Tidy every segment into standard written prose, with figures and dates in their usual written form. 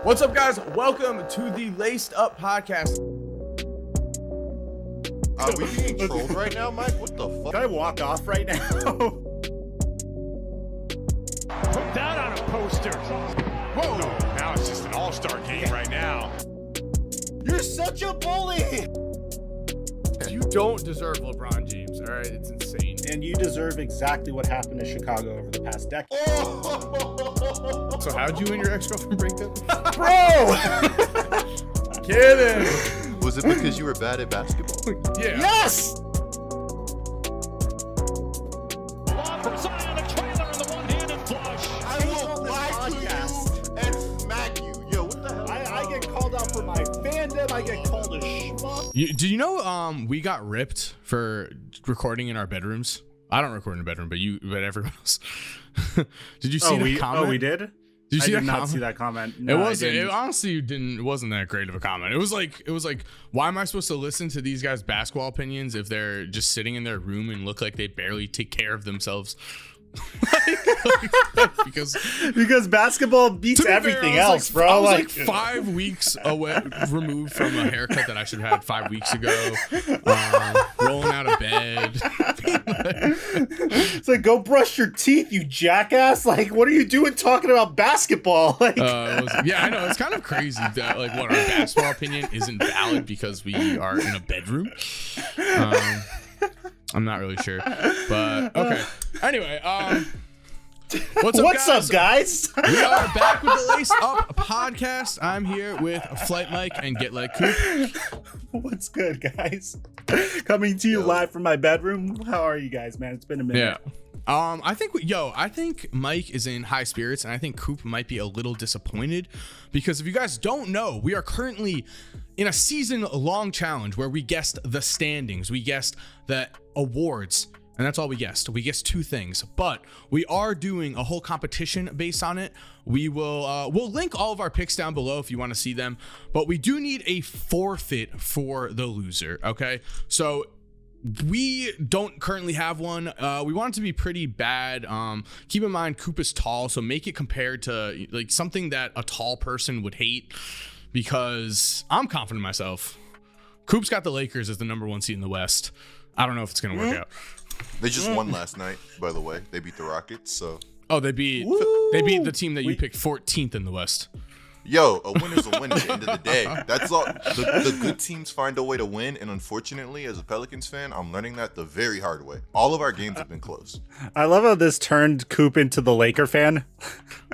What's up, guys? Welcome to the Laced Up Podcast. Are we being trolled right now, Mike? What the fuck? Can I walk off right now? Put that on a poster. Whoa! No, now it's just an all-star game right now. You're such a bully! You don't deserve LeBron James, all right? It's insane. And you deserve exactly what happened to Chicago over the past decade. So how'd you and your ex-girlfriend break up? Bro! Kidding. Was it because you were bad at basketball? Yeah. Yes! Long from Zion, a trailer in the one-handed flush. I will lie to you and smack you. Yo, what the hell? I get called out for my fandom. I get called a schmuck. Do you know we got ripped for recording in our bedrooms? I don't record in a bedroom, but everyone else. Did you see the comment? Oh, we did? Did you see I that did not comment? see that comment. No, It wasn't. I It didn't. honestly didn't. It wasn't that great of a comment. It was like, why am I supposed to listen to these guys' basketball opinions if they're just sitting in their room and look like they barely take care of themselves? Because baskall beats To be fair, everything I was else, bro. I was like 5 weeks away, removed from a haircut that I should have had 5 weeks ago. Rolling out of bed. It's like, go brush your teeth, you jackass. Like, what are you doing talking about basketball? Like, Yeah, I know. It's kind of crazy that what our basketball opinion isn't valid because we are in a bedroom. I'm not really sure, but okay. Anyway, what's up, guys? We are back with the Lace Up Podcast. I'm here with Flight Mike and Get Like Coop. What's good, guys? Coming to you live from my bedroom. How are you guys, man? It's been a minute. Yeah. I think Mike is in high spirits, and I think Coop might be a little disappointed because if you guys don't know, we are currently in a season-long challenge where we guessed the standings, we guessed the awards, and that's all we guessed. We guessed 2 things, but we are doing a whole competition based on it. We will we'll link all of our picks down below if you want to see them, but we do need a forfeit for the loser. Okay, so we don't currently have one. We want it to be pretty bad. Keep in mind, Coop is tall, so make it compared to like something that a tall person would hate, because I'm confident in myself. Coop's got the Lakers as the #1 seed in the West. I don't know if it's gonna work out. They just won last night, by the way. They beat the Rockets, so. Oh, they beat the team that you picked 14th in the West. Yo, a win is a win at the end of the day. That's all. The good teams find a way to win, and unfortunately, as a Pelicans fan, I'm learning that the very hard way. All of our games have been close. I love how this turned Coop into the Laker fan.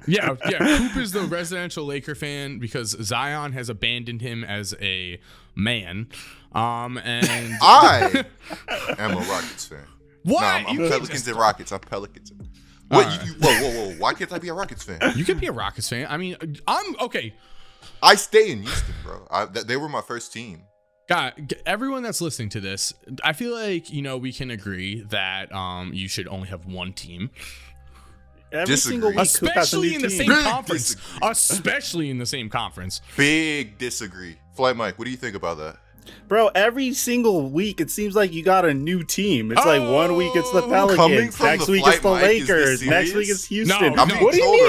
Yeah. Coop is the residential Laker fan because Zion has abandoned him as a man. And I am a Rockets fan. what? Nah, I'm You can't Pelicans just- and Rockets. I'm Pelicans. What? All right. Whoa. Why can't I be a Rockets fan? You could be a Rockets fan. I mean, I'm okay. I stay in Houston, bro. They were my first team. God, everyone that's listening to this, I feel like, we can agree that you should only have one team. Every Disagree. single week, Coop has a Especially new in the team. same Big conference. disagree. Especially in the same conference. Big disagree. Flight Mike, what do you think about that? Bro, every single week, it seems like you got a new team. It's like 1 week it's the Coming Pelicans, from next the week it's the Flight Mike, is this Lakers, next serious? week it's Houston. No, I'm being What do you told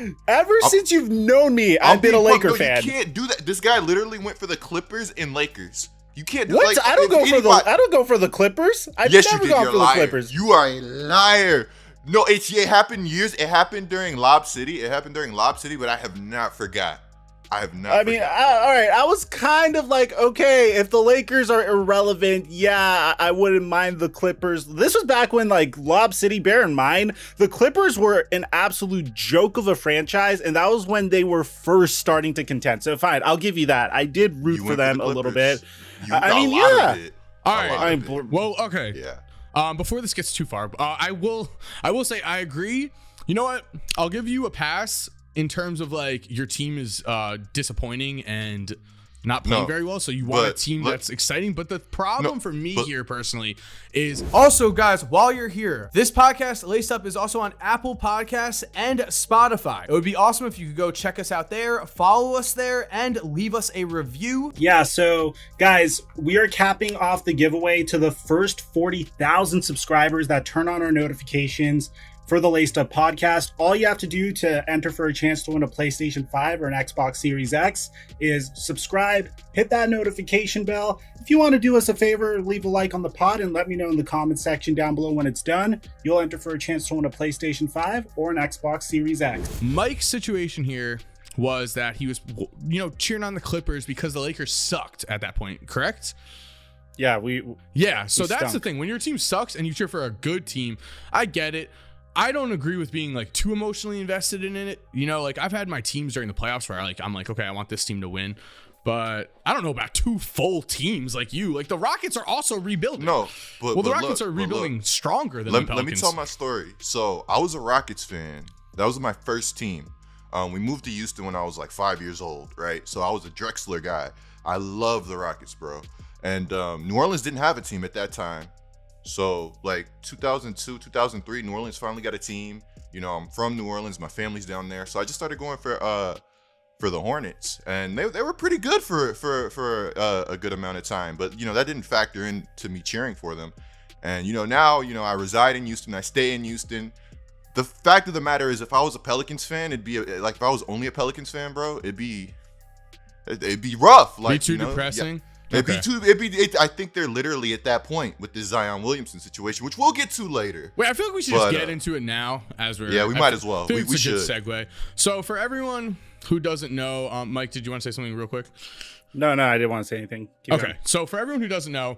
mean? right Ever since you've known me, I've been a Laker fan. You can't do that. This guy literally went for the Clippers and Lakers. You can't do What? like I don't go for the. anybody- I don't go for the Clippers. I've Yes, you never did. gone You're for a the liar. Clippers. You are a liar. No, it happened years. It happened during Lob City. But I have not forgot. I have not. I mean, all right. I was kind of like, okay, if the Lakers are irrelevant, yeah, I wouldn't mind the Clippers. This was back when, like, Lob City, bear in mind, the Clippers were an absolute joke of a franchise, and that was when they were first starting to contend. So, fine, I'll give you that. I did root You for went them the a little Clippers. bit. You I got mean, a lot yeah. of it. All A right. lot of it. Well, okay. Yeah. Before this gets too far, I will say I agree. You know what? I'll give you a pass in terms of like your team is disappointing and not playing very well, so you want a team that's exciting. But the problem for me here personally is also, guys, while you're here, this podcast Laced Up is also on Apple Podcasts and Spotify. It would be awesome if you could go check us out there, follow us there, and leave us a review. Yeah, so guys, we are capping off the giveaway to the first 40,000 subscribers that turn on our notifications For the Laced Up podcast, all you have to do to enter for a chance to win a PlayStation 5 or an Xbox Series X is subscribe, hit that notification bell. If you want to do us a favor, leave a like on the pod and let me know in the comment section down below when it's done. You'll enter for a chance to win a PlayStation 5 or an Xbox Series X. Mike's situation here was that he was, cheering on the Clippers because the Lakers sucked at that point, correct? Yeah, so we that's stunk. the thing. When your team sucks and you cheer for a good team, I get it. I don't agree with being like too emotionally invested in it. I've had my teams during the playoffs where I'm like, okay, I want this team to win. But I don't know about two full teams like you. Like the Rockets are also rebuilding. No, but the Rockets are rebuilding stronger than the Pelicans. Let me tell my story. So I was a Rockets fan. That was my first team. We moved to Houston when I was like 5 years old, right? So I was a Drexler guy. I love the Rockets, bro. And New Orleans didn't have a team at that time. So like 2002, 2003, New Orleans finally got a team. I'm from New Orleans. My family's down there. So I just started going for the Hornets. And they were pretty good for a good amount of time. But, that didn't factor into me cheering for them. And, now, I reside in Houston. I stay in Houston. The fact of the matter is, if I was a Pelicans fan, it'd be like if I was only a Pelicans fan, bro, it'd be rough. Like, be too depressing. Yeah. I think they're literally at that point with this Zion Williamson situation, which we'll get to later. Wait, I feel like we should just get into it now as we're. Yeah, we might as well. We should. Good segue. So for everyone who doesn't know, Mike, did you want to say something real quick? No, I didn't want to say anything. Keep going. So for everyone who doesn't know,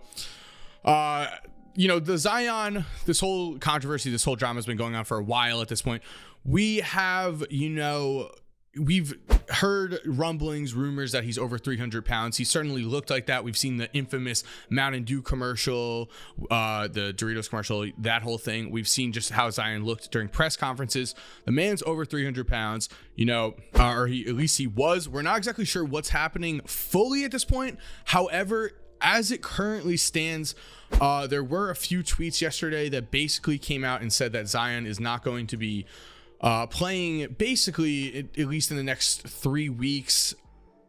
the Zion, this whole controversy, this whole drama has been going on for a while at this point. We have, we've heard rumblings, rumors that he's over 300 pounds. He certainly looked like that. We've seen the infamous Mountain Dew commercial, the Doritos commercial, that whole thing. We've seen just how Zion looked during press conferences. The man's over 300 pounds, or at least he was. We're not exactly sure what's happening fully at this point. However, as it currently stands, there were a few tweets yesterday that basically came out and said that Zion is not going to be playing basically at least in the next 3 weeks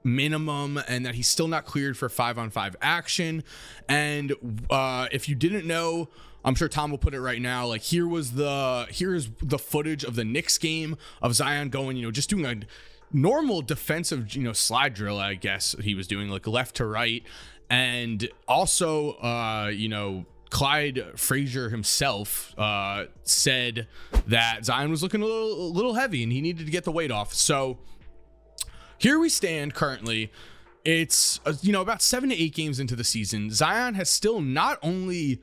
minimum, and that he's still not cleared for 5-on-5 action. And if you didn't know, I'm sure Tom will put it right now. Like here's the footage of the Knicks game of Zion going, just doing a normal defensive, slide drill, I guess he was doing, like left to right. And also, Clyde Frazier himself said that Zion was looking a little heavy and he needed to get the weight off. So here we stand currently. It's, about 7 to 8 games into the season. Zion has still not only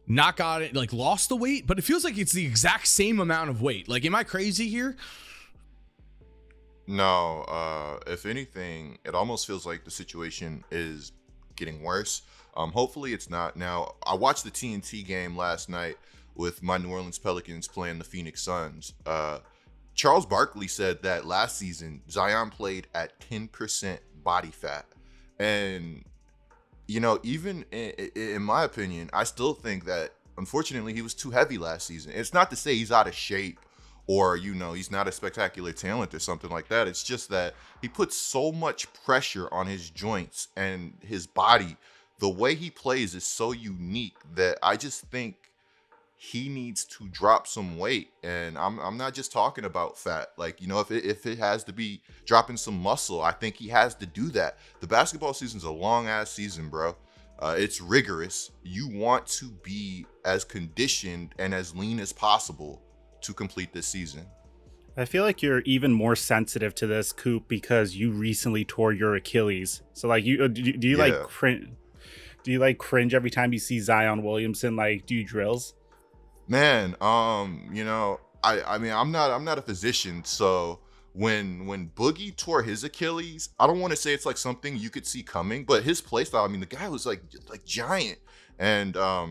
not got it, like lost the weight, but it feels like it's the exact same amount of weight. Like, am I crazy here? No, if anything, it almost feels like the situation is getting worse. Hopefully it's not. Now, I watched the TNT game last night with my New Orleans Pelicans playing the Phoenix Suns. Charles Barkley said that last season Zion played at 10% body fat. And, even in my opinion, I still think that, unfortunately, he was too heavy last season. It's not to say he's out of shape or, he's not a spectacular talent or something like that. It's just that he puts so much pressure on his joints and his body. The way he plays is so unique that I just think he needs to drop some weight. And I'm not just talking about fat. Like, if it has to be dropping some muscle, I think he has to do that. The basketball season's a long ass season, bro. It's rigorous. You want to be as conditioned and as lean as possible to complete this season. I feel like you're even more sensitive to this, Coop, because you recently tore your Achilles. So like, do you like cringe every time you see Zion Williamson like do drills? Man, I mean, I'm not a physician, so when Boogie tore his Achilles, I don't want to say it's like something you could see coming, but his play style, I mean, the guy was like giant, and for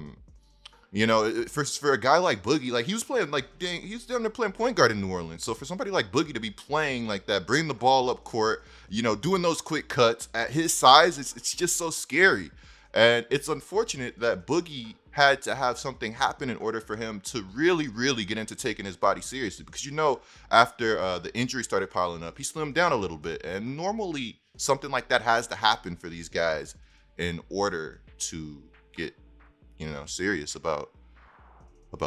a guy like Boogie, like he was playing he was down there playing point guard in New Orleans. So for somebody like Boogie to be playing like that, bringing the ball up court, doing those quick cuts at his size, it's just so scary. And it's unfortunate that Boogie had to have something happen in order for him to really, really get into taking his body seriously. Because, after the injury started piling up, he slimmed down a little bit. And normally something like that has to happen for these guys in order to get, serious about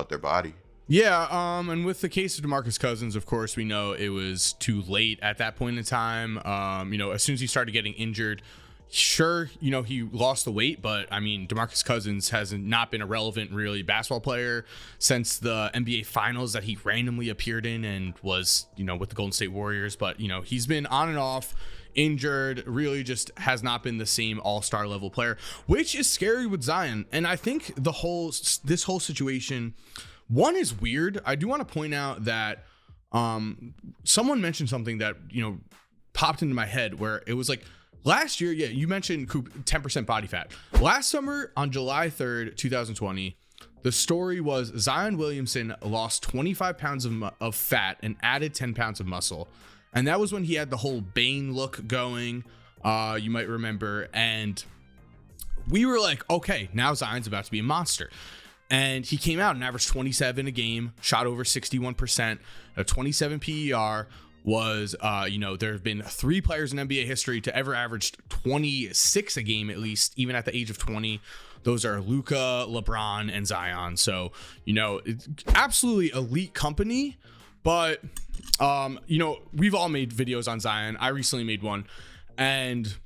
their body. Yeah, and with the case of DeMarcus Cousins, of course, we know it was too late at that point in time. As soon as he started getting injured, sure, he lost the weight, but I mean, DeMarcus Cousins has not been a relevant, really, basketball player since the NBA Finals that he randomly appeared in and was, with the Golden State Warriors. But, he's been on and off, injured, really just has not been the same all-star level player, which is scary with Zion. And I think this whole situation, one, is weird. I do want to point out that someone mentioned something that, popped into my head where it was like, last year, yeah, you mentioned 10% body fat. Last summer, on July 3rd, 2020, the story was Zion Williamson lost 25 pounds of fat and added 10 pounds of muscle. And that was when he had the whole Bane look going, you might remember. And we were like, okay, now Zion's about to be a monster. And he came out and averaged 27 a game, shot over 61%, a 27 PER. Was there have been 3 players in NBA history to ever average 26 a game, at least, even at the age of 20. Those are Luka, LeBron, and Zion. So, it's absolutely elite company. But we've all made videos on Zion. I recently made one, and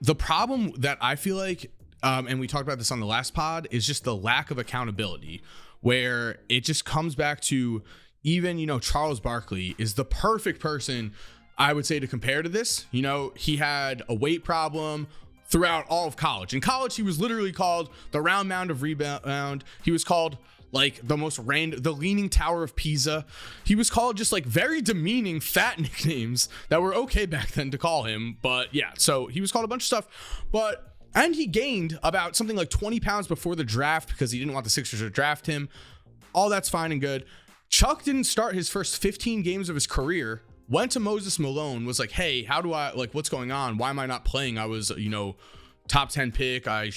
the problem that I feel like, and we talked about this on the last pod, is just the lack of accountability, where it just comes back to, even, Charles Barkley is the perfect person, I would say, to compare to this. He had a weight problem throughout all of college. In college, he was literally called the round mound of rebound. He was called like the leaning tower of Pisa. He was called just like very demeaning fat nicknames that were okay back then to call him. But yeah, so he was called a bunch of stuff, and he gained about something like 20 pounds before the draft because he didn't want the Sixers to draft him. All that's fine and good. Chuck didn't start his first 15 games of his career, went to Moses Malone, was like, hey, how do I, what's going on? Why am I not playing? I was, top 10 pick. I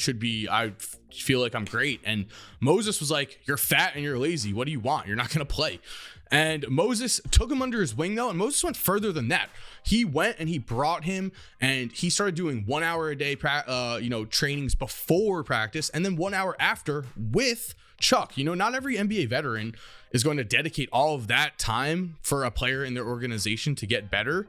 feel like I'm great. And Moses was like, you're fat and you're lazy. What do you want? You're not going to play. And Moses took him under his wing, though, and Moses went further than that. He went and he brought him, and he started doing 1 hour a day, trainings before practice, and then 1 hour after with Chuck. Not every NBA veteran is going to dedicate all of that time for a player in their organization to get better.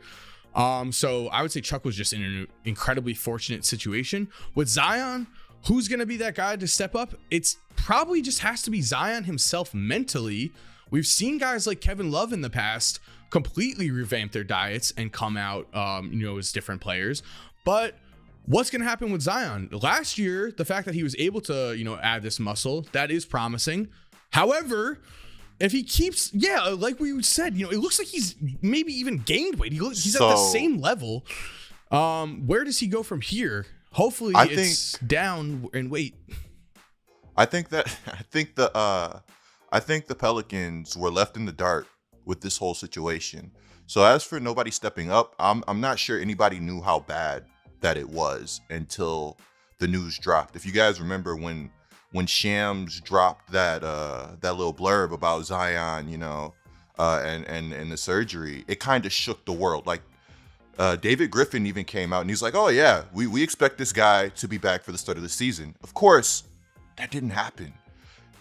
So I would say Chuck was just in an incredibly fortunate situation. With Zion, who's going to be that guy to step up? It's probably just has to be Zion himself mentally. We've seen guys like Kevin Love in the past completely revamp their diets and come out, as different players. But what's going to happen with Zion? Last year, the fact that he was able to, add this muscle, that is promising. However, if he keeps, like we said, it looks like he's maybe even gained weight. He's at the same level. Where does he go from here? Hopefully, it's down in weight. I think the Pelicans were left in the dark with this whole situation. So as for nobody stepping up, I'm not sure anybody knew how bad that it was until the news dropped. If you guys remember when Shams dropped that little blurb about Zion, and the surgery, it kind of shook the world. Like David Griffin even came out and he's like, oh yeah, we expect this guy to be back for the start of the season. Of course, that didn't happen.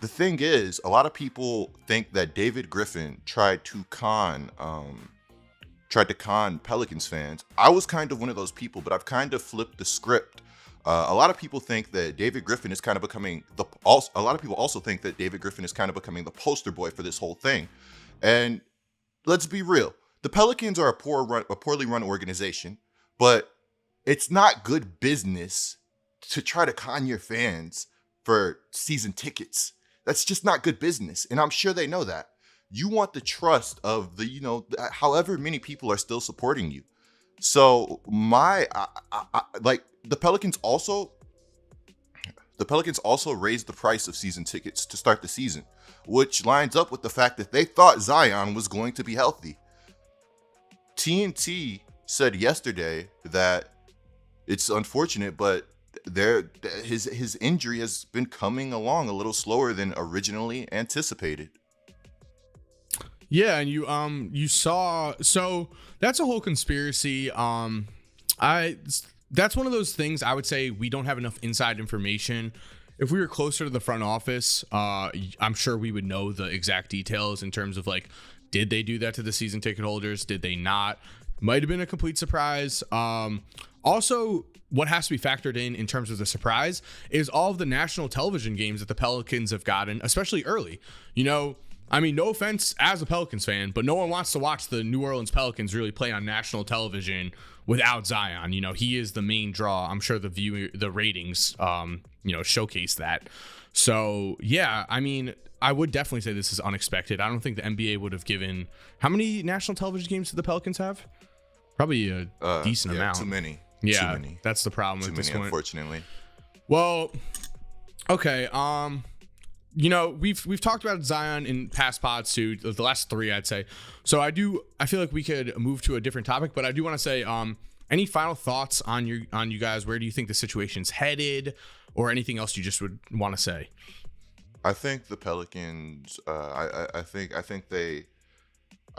The thing is, a lot of people think that David Griffin tried to con Pelicans fans. I was kind of one of those people, but I've kind of flipped the script. A lot of people think that David Griffin is kind of becoming a lot of people also think that David Griffin is kind of becoming the poster boy for this whole thing. And let's be real. The Pelicans are a poorly run organization, but it's not good business to try to con your fans for season tickets. That's just not good business. And I'm sure they know that. You want the trust of however many people are still supporting you. So the Pelicans also raised the price of season tickets to start the season, which lines up with the fact that they thought Zion was going to be healthy. TNT said yesterday that it's unfortunate, but his injury has been coming along a little slower than originally anticipated. Yeah, and you saw, so that's a whole conspiracy. That's one of those things I would say we don't have enough inside information. if we were closer to the front office, I'm sure we would know the exact details in terms of like, did they do that to the season ticket holders? Did they not? Might have been a complete surprise. Also, what has to be factored in terms of the surprise is all of the national television games that the Pelicans have gotten, especially early. You know, I mean, no offense as a Pelicans fan, but no one wants to watch the New Orleans Pelicans really play on national television without Zion. You know, he is the main draw. I'm sure the ratings, showcase that. So, yeah, I mean, I would definitely say this is unexpected. I don't think the NBA would have given... How many national television games do the Pelicans have? Probably a decent amount. Too many. Yeah, too many. That's the problem Too at this many, point. unfortunately. Well, okay. We've talked about Zion in past pods too, the last 3 I'd say. So I feel like we could move to a different topic, but I do want to say, any final thoughts on you guys? Where do you think the situation's headed, or anything else you just would want to say? I think the Pelicans. I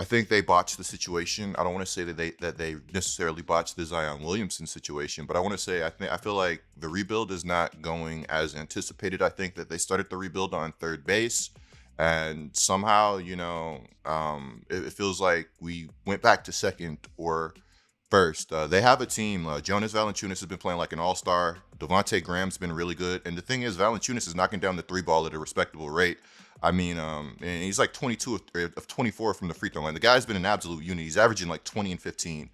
think they botched the situation. I don't want to say that they necessarily botched the Zion Williamson situation, but I want to say I feel like the rebuild is not going as anticipated. I think that they started the rebuild on third base, and somehow, it feels like we went back to second or first. They have a team. Jonas Valanciunas has been playing like an all-star. Devontae Graham's been really good, and the thing is, Valanciunas is knocking down the 3-ball at a respectable rate. I mean, and he's like 22 of 24 from the free throw line. The guy's been an absolute unit. He's averaging like 20 and 15.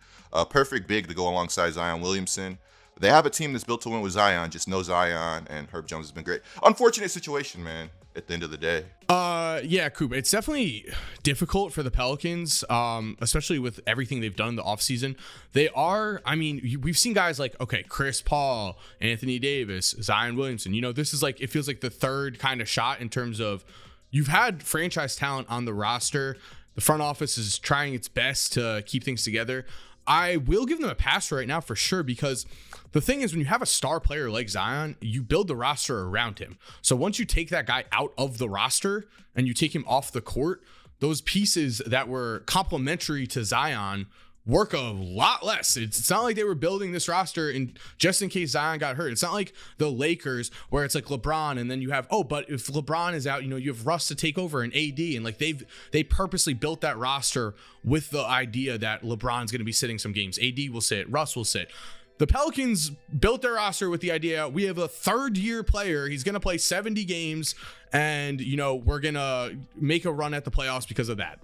Perfect big to go alongside Zion Williamson. They have a team that's built to win with Zion, just no Zion, and Herb Jones has been great. Unfortunate situation, man, at the end of the day. Yeah, Coop, it's definitely difficult for the Pelicans, especially with everything they've done in the offseason. We've seen guys like, Chris Paul, Anthony Davis, Zion Williamson. This is like, it feels like the third kind of shot in terms of you've had franchise talent on the roster. The front office is trying its best to keep things together. I will give them a pass right now for sure, because the thing is, when you have a star player like Zion, you build the roster around him. So once you take that guy out of the roster and you take him off the court, those pieces that were complementary to Zion work a lot less. It's not like they were building this roster just in case Zion got hurt. It's not like the Lakers where it's like LeBron and then you have, but if LeBron is out, you have Russ to take over and AD, and like they purposely built that roster with the idea that LeBron's going to be sitting some games. AD will sit, Russ will sit. The Pelicans built their roster with the idea we have a third-year player. He's going to play 70 games, and we're going to make a run at the playoffs because of that.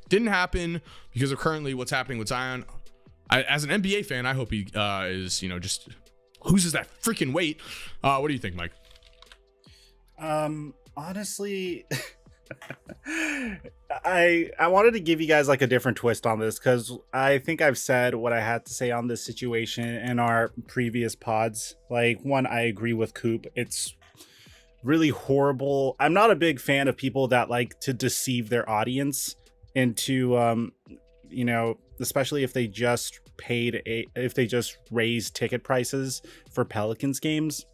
Didn't happen because of currently what's happening with Zion. As an NBA fan, I hope he is, just loses that freaking weight. What do you think, Mike? Honestly, I wanted to give you guys like a different twist on this, because I think I've said what I had to say on this situation in our previous pods. Like, one, I agree with Coop. It's really horrible. I'm not a big fan of people that like to deceive their audience into especially if they just raised ticket prices for Pelicans games.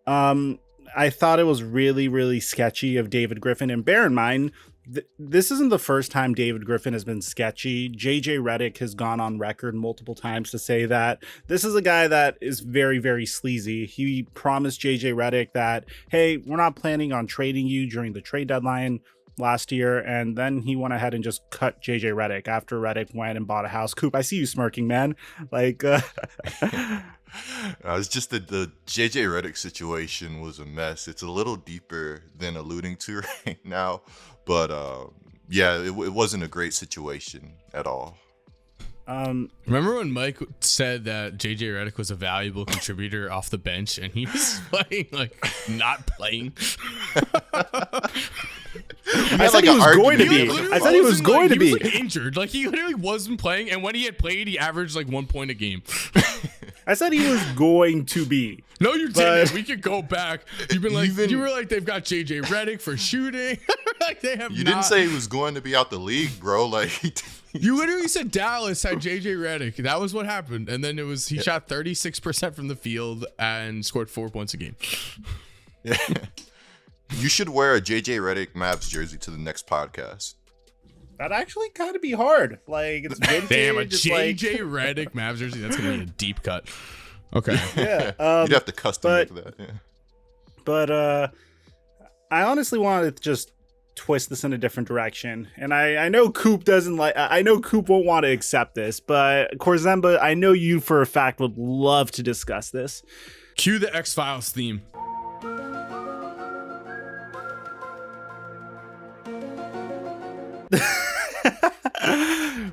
I thought it was really, really sketchy of David Griffin, and bear in mind, this isn't the first time David Griffin has been sketchy. JJ Redick has gone on record multiple times to say that this is a guy that is very, very sleazy. He promised JJ Redick that, hey, we're not planning on trading you during the trade deadline last year, and then he went ahead and just cut JJ Redick after Redick went and bought a house. Coop, I see you smirking, man. Like, it's just that the JJ Redick situation was a mess. It's a little deeper than alluding to right now, but it wasn't a great situation at all. Remember when Mike said that JJ Redick was a valuable contributor off the bench, and he was playing not playing? I said he was going to be. I said he was going to be. He was injured. Like, he literally wasn't playing, and when he had played, he averaged like 1 point a game. I said he was going to be. No, you didn't. We could go back. You've been like, you were like, they've got JJ Redick for shooting. Like, they have. You didn't say he was going to be out the league, bro. Like, you literally said Dallas had JJ Redick. That was what happened, and then he shot 36% from the field and scored 4 points a game. Yeah. You should wear a JJ Redick Mavs jersey to the next podcast. That'd actually kind of be hard. Like, it's vintage. Damn, a JJ Redick Mavs jersey. That's gonna be a deep cut. Okay. Yeah. You'd have to custom make that. Yeah. but I honestly wanted to just twist this in a different direction. And I know Coop doesn't like, I know Coop won't want to accept this, but Corzemba, I know you for a fact would love to discuss this. Cue the X-Files theme.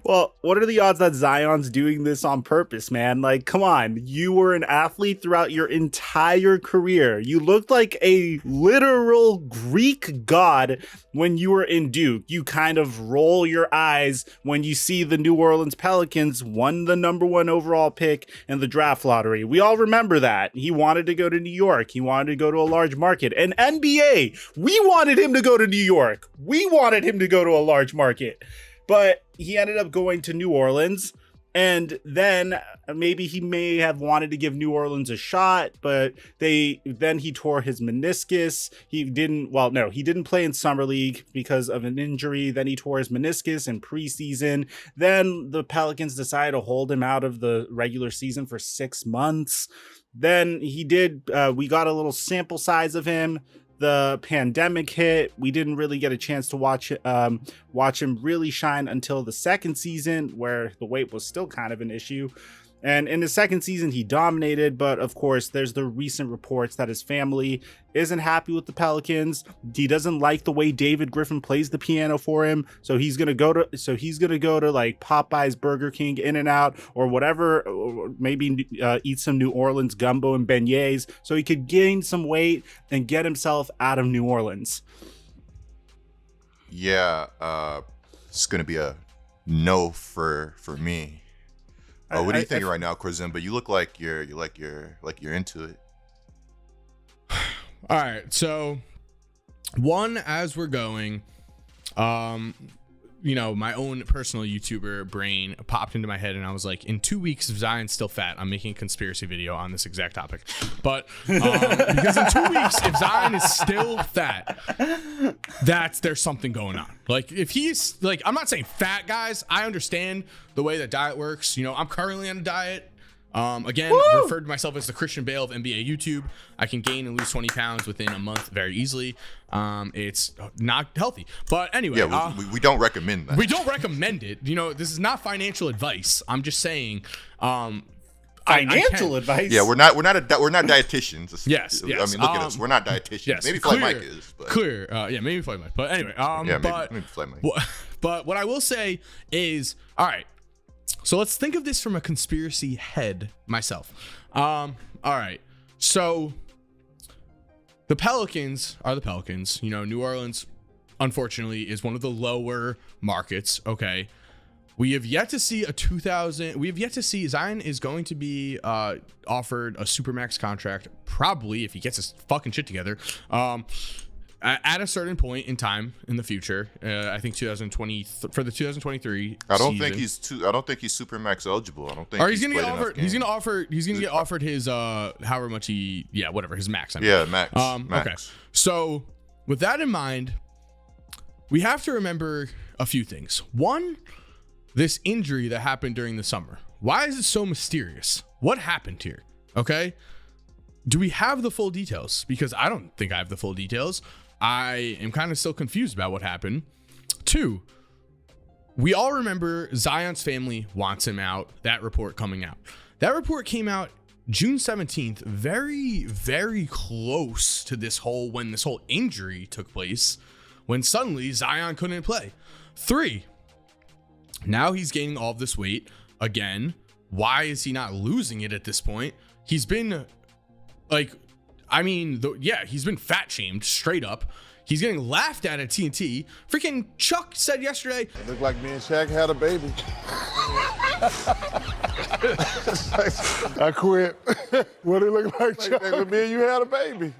Well, what are the odds that Zion's doing this on purpose, man? Like, come on. You were an athlete throughout your entire career. You looked like a literal Greek god when you were in Duke. You kind of roll your eyes when you see the New Orleans Pelicans won the #1 overall pick in the draft lottery. We all remember that. He wanted to go to New York. He wanted to go to a large market. And NBA, we wanted him to go to New York. We wanted him to go to a large market. But he ended up going to New Orleans, and then maybe he may have wanted to give New Orleans a shot, but then he tore his meniscus. He didn't play in Summer League because of an injury. Then he tore his meniscus in preseason. Then the Pelicans decided to hold him out of the regular season for 6 months. Then we got a little sample size of him. The pandemic hit. We didn't really get a chance to watch him really shine until the second season, where the weight was still kind of an issue. And in the second season, he dominated. But of course, there's the recent reports that his family isn't happy with the Pelicans. He doesn't like the way David Griffin plays the piano for him. So he's gonna go to like Popeye's, Burger King, In-N-Out, or whatever. Or maybe eat some New Orleans gumbo and beignets, so he could gain some weight and get himself out of New Orleans. Yeah, it's gonna be a no for me. What are you thinking right now, Corzemba? You look like you're into it. All right, so as we're going, my own personal YouTuber brain popped into my head, and I was like, in 2 weeks, if Zion's still fat, I'm making a conspiracy video on this exact topic. But because in 2 weeks, if Zion is still fat, there's something going on. Like, if he's like, I'm not saying fat, guys. I understand the way that diet works. I'm currently on a diet. Again, referred to myself as the Christian Bale of NBA YouTube. I can gain and lose 20 pounds within a month very easily. It's not healthy, but anyway, we don't recommend that. We don't recommend it. This is not financial advice. I'm just saying, financial advice. Yeah, we're not dietitians. Yes. I mean, look at us. We're not dietitians. Yes, maybe Flight Mike is. But. Clear. maybe Flight Mike. But anyway, maybe Flight Mike. But what I will say is, all right. So let's think of this from a conspiracy head myself. All right. So the Pelicans are the Pelicans. New Orleans, unfortunately, is one of the lower markets. Okay. We have yet to see Zion is going to be offered a Supermax contract, probably, if he gets his fucking shit together. At a certain point in time in the future, I think 2020 for the 2023. I don't think he's Supermax eligible. I don't think. Or he's gonna get offered. He's gonna get offered his however much his max. Max. Max. Okay. So with that in mind, we have to remember a few things. One, this injury that happened during the summer. Why is it so mysterious? What happened here? Okay. Do we have the full details? Because I don't think I have the full details. I am kind of still confused about what happened. Two, we all remember Zion's family wants him out. That report coming out. That report came out June 17th, very, very close to when this whole injury took place, when suddenly Zion couldn't play. Three, now he's gaining all of this weight again. Why is he not losing it at this point? He's been he's been fat shamed straight up. He's getting laughed at TNT. Freaking Chuck said yesterday, it looked like me and Shaq had a baby. I quit. What it look like, Chuck? Me and you had a baby.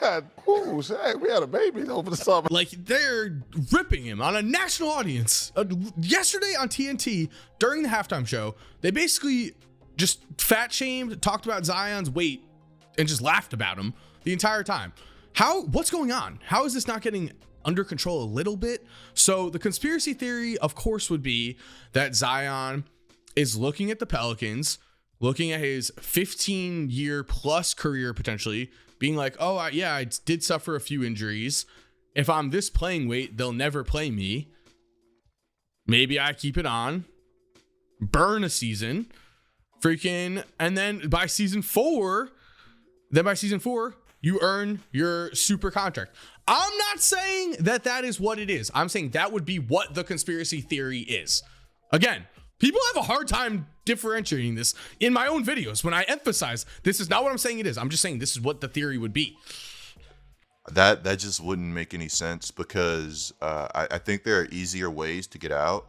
God, Shaq, we had a baby over the summer. Like, they're ripping him on a national audience. Yesterday on TNT, during the halftime show, they basically just fat shamed, talked about Zion's weight, and just laughed about him the entire time. What's going on? How is this not getting under control a little bit? So the conspiracy theory, of course, would be that Zion is looking at the Pelicans looking at his 15-year plus career potentially, being like, oh, I did suffer a few injuries. If I'm this playing weight, they'll never play me. Maybe I keep it on, burn a season, and then by season 4, you earn your super contract. I'm not saying that is what it is. I'm saying that would be what the conspiracy theory is. Again, people have a hard time differentiating this in my own videos when I emphasize this is not what I'm saying it is. I'm just saying this is what the theory would be. That just wouldn't make any sense because I think there are easier ways to get out.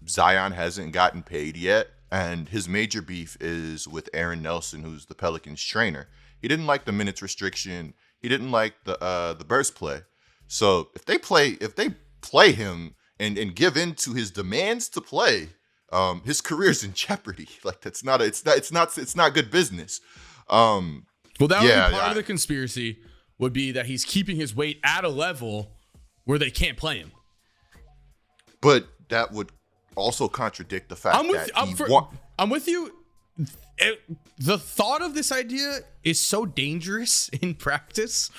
Zion hasn't gotten paid yet, and his major beef is with Aaron Nelson, who's the Pelicans trainer. He didn't like the minutes restriction. He didn't like the burst play. So if they play him and give in to his demands to play, his career's in jeopardy. Like it's not good business. Well, that would be part of the conspiracy would be that he's keeping his weight at a level where they can't play him. But that would also contradict the fact I'm with you. The thought of this idea is so dangerous in practice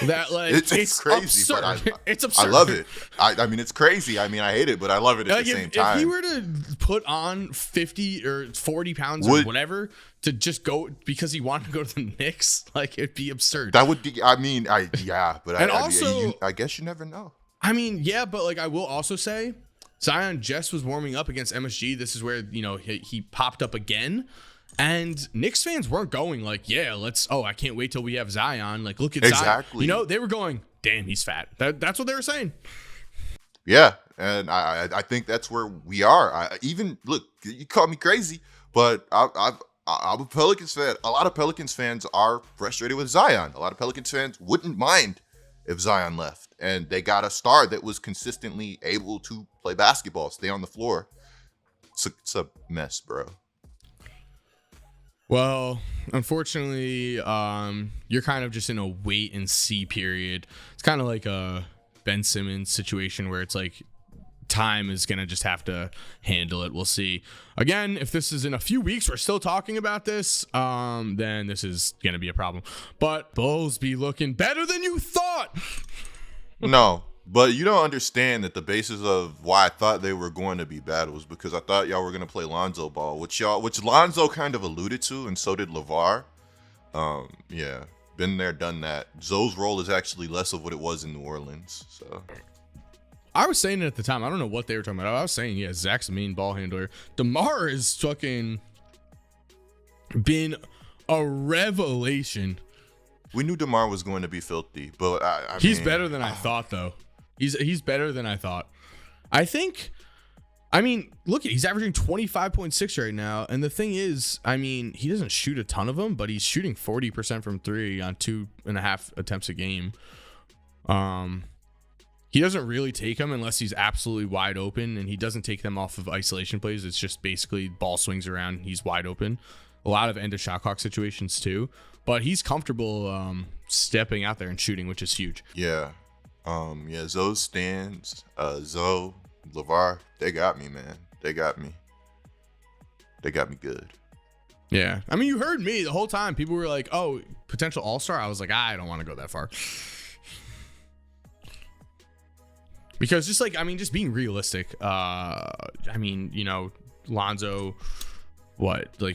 that like it's crazy. Absurd. But it's absurd. I love it. I mean, it's crazy. I mean, I hate it, but I love it at the same time. If he were to put on 50 or 40 pounds or whatever to just go because he wanted to go to the Knicks, like it'd be absurd. That would be. I mean, I guess you never know. I mean, yeah, but like I will also say, Zion just was warming up against MSG. This is where he popped up again. And Knicks fans weren't going like, yeah, I can't wait till we have Zion. Like, look at exactly. Zion. They were going, damn, he's fat. That's what they were saying. Yeah, and I think that's where we are. Look, you call me crazy, but I'm a Pelicans fan. A lot of Pelicans fans are frustrated with Zion. A lot of Pelicans fans wouldn't mind if Zion left. And they got a star that was consistently able to play basketball, stay on the floor. It's a mess, bro. Well, unfortunately, you're kind of just in a wait and see period. It's kind of like a Ben Simmons situation where it's like time is going to just have to handle it. We'll see. Again, if this is in a few weeks, we're still talking about this, then this is going to be a problem. But Bulls be looking better than you thought. No. But you don't understand that the basis of why I thought they were going to be bad was because I thought y'all were going to play Lonzo ball, which Lonzo kind of alluded to, and so did LeVar. Yeah, been there, done that. Zoe's role is actually less of what it was in New Orleans. So I was saying it at the time. I don't know what they were talking about. I was saying, yeah, Zach's a mean ball handler. DeMar has fucking been a revelation. We knew DeMar was going to be filthy, but he's better than I thought, though. He's better than I thought. Look, he's averaging 25.6 right now. And the thing is, he doesn't shoot a ton of them, but he's shooting 40% from 3 on 2.5 attempts a game. He doesn't really take them unless he's absolutely wide open, and he doesn't take them off of isolation plays. It's just basically ball swings around, he's wide open. A lot of end of shot clock situations too, but he's comfortable stepping out there and shooting, which is huge. Yeah. Zoe stands, Zoe, LeVar, they got me, man. They got me good. Yeah. You heard me the whole time. People were like, oh, potential all-star. I was like, I don't want to go that far. Because just being realistic, Lonzo,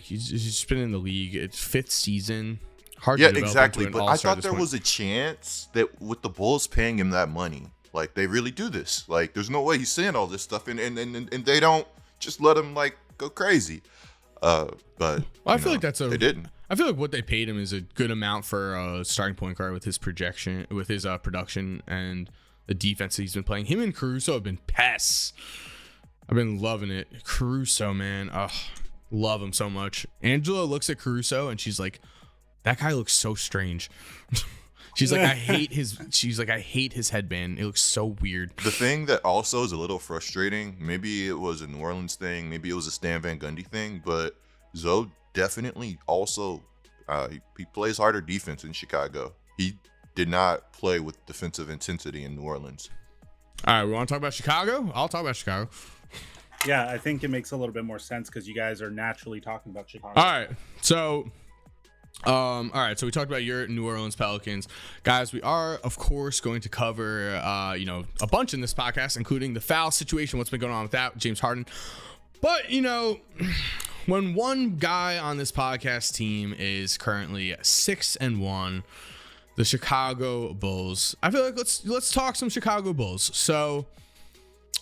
he's just been in the league. It's 5th season. Hard to develop exactly. into an But all-star I thought there was a chance that with the Bulls paying him that money, like they really do this. Like there's no way he's saying all this stuff and they don't just let him go crazy. But I feel like they didn't. I feel like what they paid him is a good amount for a starting point guard with his production and the defense that he's been playing. Him and Caruso have been pests. I've been loving it. Caruso, man. Love him so much. Angela looks at Caruso and she's like, that guy looks so strange. She's like, I hate his headband. It looks so weird. The thing that also is a little frustrating, maybe it was a New Orleans thing, maybe it was a Stan Van Gundy thing, but Zoe definitely also, he plays harder defense in Chicago. He did not play with defensive intensity in New Orleans. All right, we want to talk about Chicago? I'll talk about Chicago. Yeah, I think it makes a little bit more sense because you guys are naturally talking about Chicago. All right. So so we talked about your New Orleans Pelicans. Guys, we are, of course, going to cover, a bunch in this podcast, including the foul situation, what's been going on with that, James Harden. But, when one guy on this podcast team is currently 6-1, the Chicago Bulls, I feel like let's talk some Chicago Bulls. So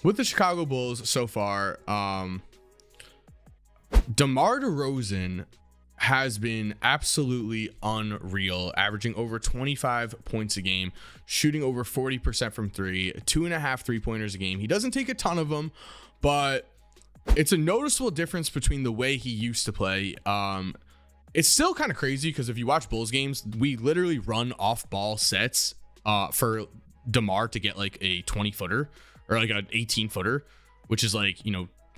with the Chicago Bulls so far, DeMar DeRozan has been absolutely unreal, averaging over 25 points a game, shooting over 40% from three, 2.5 3-pointers a game. He doesn't take a ton of them, but it's a noticeable difference between the way he used to play. It's still kind of crazy because if you watch Bulls games, we literally run off ball sets for DeMar to get like a 20-footer or like an 18-footer, which is like,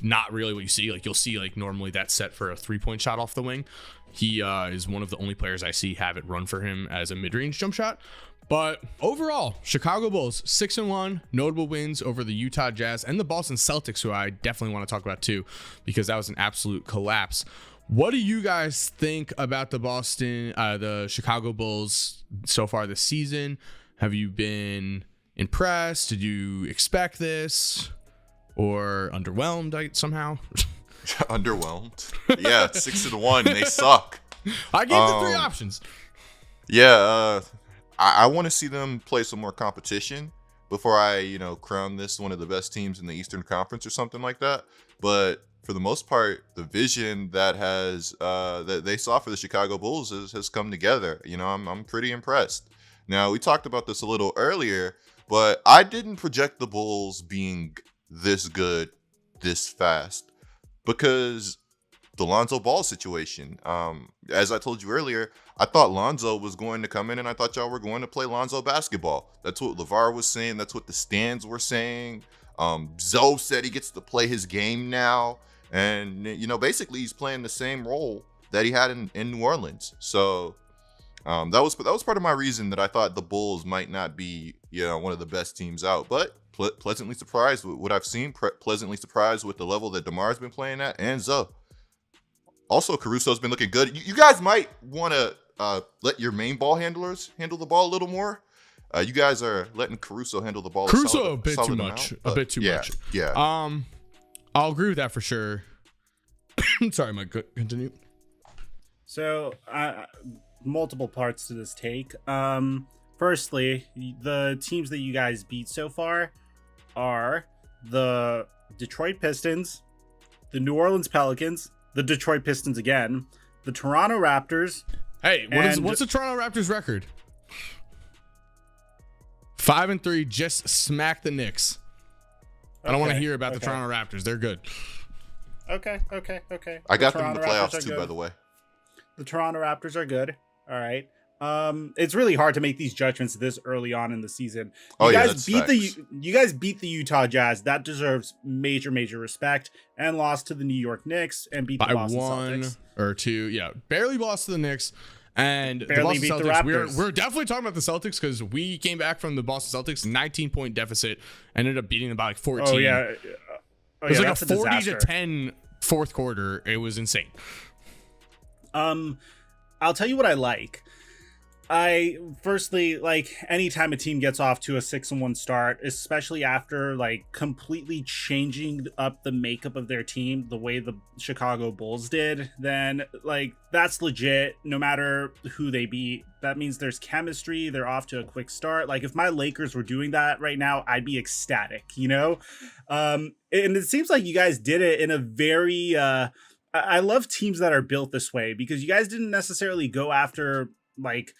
not really what you see. Like you'll see like normally that set for a 3-point shot off the wing. He is one of the only players I see have it run for him as a mid-range jump shot. But overall, Chicago Bulls 6-1, notable wins over the Utah Jazz and the Boston Celtics, who I definitely want to talk about too, because that was an absolute collapse. What do you guys think about the Chicago Bulls so far this season? Have you been impressed? Did you expect this? Or underwhelmed somehow? Underwhelmed. Yeah, 6-1. They suck. I gave the three options. Yeah, I want to see them play some more competition before I, crown this one of the best teams in the Eastern Conference or something like that. But for the most part, the vision that that they saw for the Chicago Bulls has come together. I'm pretty impressed. Now, we talked about this a little earlier, but I didn't project the Bulls being this good this fast because the Lonzo Ball situation. As I told you earlier, I thought Lonzo was going to come in and I thought y'all were going to play Lonzo basketball. That's what LeVar was saying. That's what the stands were saying. Zoe said he gets to play his game now. And, basically he's playing the same role that he had in New Orleans. So that was part of my reason that I thought the Bulls might not be, one of the best teams out. But pleasantly surprised with what I've seen, pleasantly surprised with the level that DeMar's been playing at, and Zoe. Also, Caruso's been looking good. You guys might want to let your main ball handlers handle the ball a little more. You guys are letting Caruso handle the ball. Caruso a bit too much. A bit too much. Yeah. I'll agree with that for sure. Sorry, Mike. Continue. So, multiple parts to this take. Firstly, the teams that you guys beat so far are the Detroit Pistons, the New Orleans Pelicans, the Detroit Pistons again, the Toronto Raptors. Hey, what's the Toronto Raptors record? 5-3, just smack the Knicks. I don't want to hear about the Toronto Raptors. They're good. Okay. I got them in the playoffs too, by the way. The Toronto Raptors are good. All right. It's really hard to make these judgments this early on in the season. You guys beat the Utah Jazz. That deserves major respect, and lost to the New York Knicks and beat the Boston Celtics. Or two. Yeah, barely lost to the Knicks and barely the Boston beat Celtics. the Raptors. We're definitely talking about the Celtics because we came back from the Boston Celtics 19-point deficit, ended up beating them by like 14. Oh yeah, it was like a 40-10 fourth quarter. It was insane. I'll tell you what I like. Firstly, like, anytime a team gets off to a 6-1 start, especially after like completely changing up the makeup of their team the way the Chicago Bulls did, then like that's legit. No matter who they beat, that means there's chemistry. They're off to a quick start. Like if my Lakers were doing that right now, I'd be ecstatic, and it seems like you guys did it in a very I love teams that are built this way, because you guys didn't necessarily go after like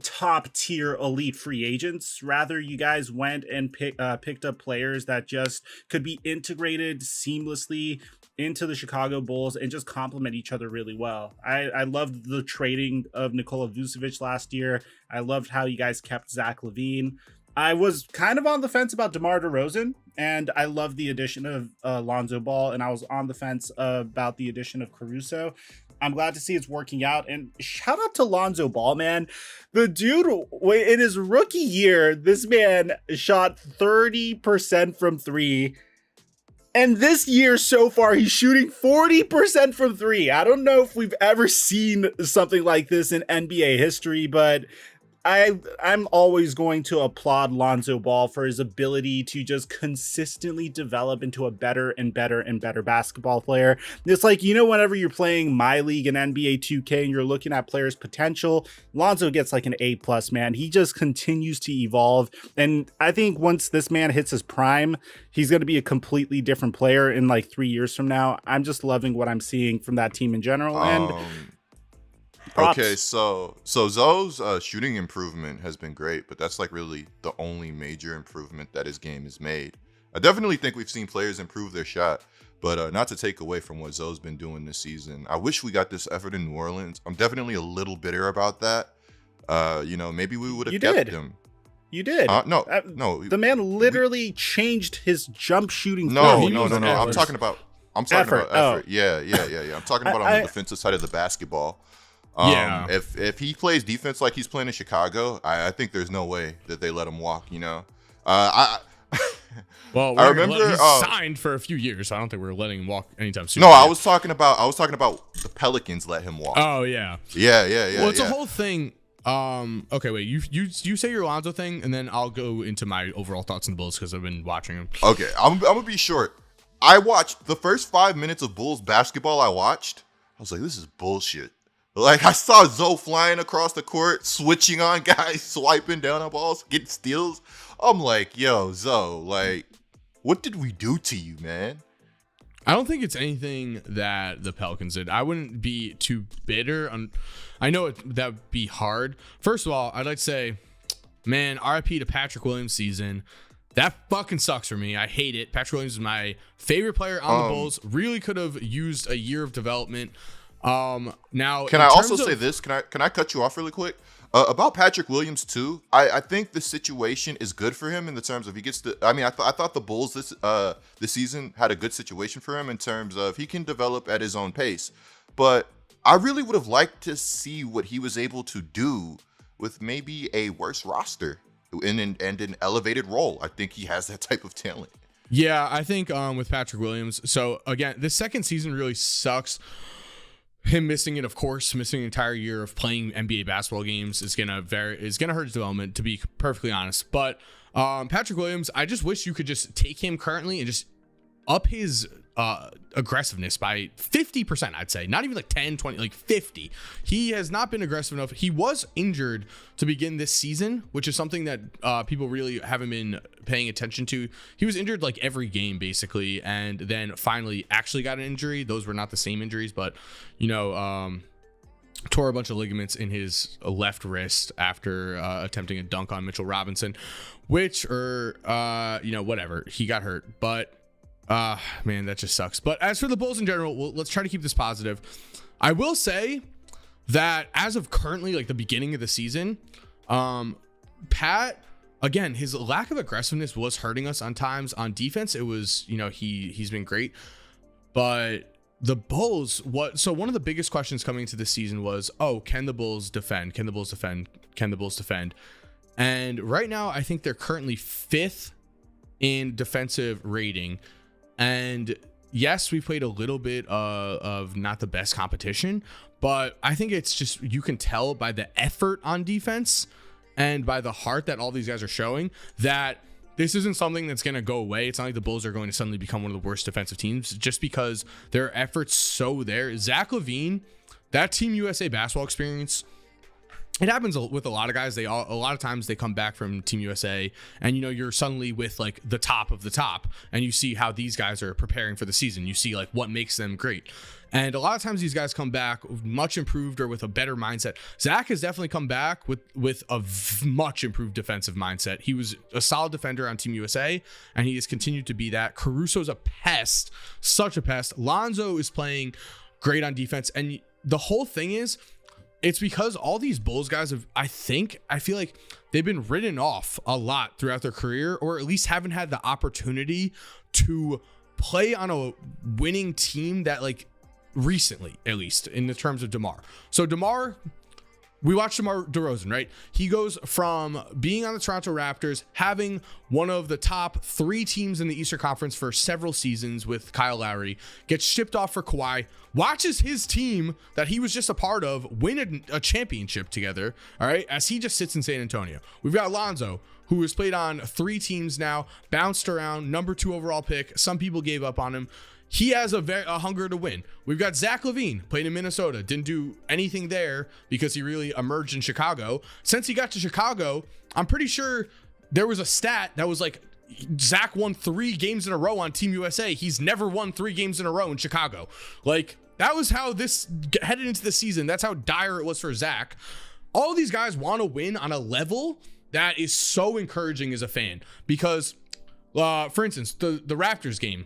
top tier elite free agents. Rather, you guys went and picked up players that just could be integrated seamlessly into the Chicago Bulls and just complement each other really well. I loved the trading of Nikola Vucevic last year. I loved how you guys kept Zach LaVine. I was kind of on the fence about DeMar DeRozan, and I love the addition of Lonzo Ball, and I was on the fence about the addition of Caruso. I'm glad to see it's working out, and shout out to Lonzo Ball, man. The dude, in his rookie year, this man shot 30% from three And this year so far, he's shooting 40% from three. I don't know if we've ever seen something like this in NBA history, but I'm always going to applaud Lonzo Ball for his ability to just consistently develop into a better and better and better basketball player. It's like, whenever you're playing My League and NBA 2K and you're looking at players' potential, Lonzo gets like an A+, man. He just continues to evolve. And I think once this man hits his prime, he's going to be a completely different player in like 3 years from now. I'm just loving what I'm seeing from that team in general. And props. Okay, so Zoe's shooting improvement has been great, but that's like really the only major improvement that his game has made. I definitely think we've seen players improve their shot, but not to take away from what Zoe's been doing this season. I wish we got this effort in New Orleans. I'm definitely a little bitter about that. Maybe we would have kept him. You did. No. The man literally changed his jump shooting. No. I'm talking about effort. Oh. Yeah. I'm talking about on the defensive side of the basketball. If he plays defense like he's playing in Chicago, I think there's no way that they let him walk. I remember he's signed for a few years, so I don't think we're letting him walk anytime soon. No, I was talking about the Pelicans let him walk. Oh yeah. Yeah. Well, it's a whole thing. Okay, wait. You say your Lonzo thing, and then I'll go into my overall thoughts on the Bulls because I've been watching them. Okay, I'm gonna be short. I watched the first 5 minutes of Bulls basketball. I was like, this is bullshit. Like, I saw Zoe flying across the court, switching on guys, swiping down on balls, getting steals. I'm like, yo, Zoe, like, what did we do to you, man? I don't think it's anything that the Pelicans did. I wouldn't be too bitter. I know that would be hard. First of all, I'd like to say, man, RIP to Patrick Williams season. That fucking sucks for me. I hate it. Patrick Williams is my favorite player on the Bulls. Really could have used a year of development. Now, can I also say this? Can I cut you off really quick? About Patrick Williams too. I think the situation is good for him in the terms of he gets to. I mean, I thought the Bulls this season had a good situation for him in terms of he can develop at his own pace. But I really would have liked to see what he was able to do with maybe a worse roster and an elevated role. I think he has that type of talent. Yeah, I think with Patrick Williams. So again, this second season really sucks. Him missing it, of course, missing an entire year of playing NBA basketball games is gonna hurt his development, to be perfectly honest. But Patrick Williams, I just wish you could just take him currently and just up his aggressiveness by 50%, I'd say. Not even like 10, 20, like 50. He has not been aggressive enough. He was injured to begin this season, which is something that people really haven't been paying attention to. He was injured like every game, basically, and then finally actually got an injury. Those were not the same injuries, but, tore a bunch of ligaments in his left wrist after attempting a dunk on Mitchell Robinson, whatever. He got hurt, but man, that just sucks. But as for the Bulls in general, let's try to keep this positive. I will say that as of currently, like the beginning of the season, Pat, again, his lack of aggressiveness was hurting us on times. On defense, it was, he's been great. But the Bulls, one of the biggest questions coming into this season was, can the Bulls defend? Can the Bulls defend? Can the Bulls defend? And right now, I think they're currently 5th in defensive rating. And yes, we played a little bit of not the best competition, but I think it's just, you can tell by the effort on defense and by the heart that all these guys are showing that this isn't something that's going to go away. It's not like the Bulls are going to suddenly become one of the worst defensive teams just because their effort's so there. Zach LaVine, that Team USA basketball experience, it happens with a lot of guys. A lot of times they come back from Team USA and, you're suddenly with like the top of the top and you see how these guys are preparing for the season. You see like what makes them great. And a lot of times these guys come back much improved or with a better mindset. Zach has definitely come back with a much improved defensive mindset. He was a solid defender on Team USA and he has continued to be that. Caruso's a pest, such a pest. Lonzo is playing great on defense. And the whole thing is, it's because all these Bulls guys I feel like they've been written off a lot throughout their career, or at least haven't had the opportunity to play on a winning team that, like, recently, at least in the terms of DeMar. So DeMar we watched DeMar DeRozan, right? He goes from being on the Toronto Raptors, having one of the top 3 teams in the Eastern Conference for several seasons with Kyle Lowry, gets shipped off for Kawhi, watches his team that he was just a part of win a championship together, all right, as he just sits in San Antonio. We've got Lonzo, who has played on 3 teams now, bounced around, number 2 overall pick. Some people gave up on him. He has a hunger to win. We've got Zach LaVine, played in Minnesota, didn't do anything there because he really emerged in Chicago. Since he got to Chicago, I'm pretty sure there was a stat that was like Zach won 3 games in a row on Team USA. He's never won 3 games in a row in Chicago. Like, that was how this headed into the season. That's how dire it was for Zach. All these guys want to win on a level that is so encouraging as a fan because, for instance, the Raptors game,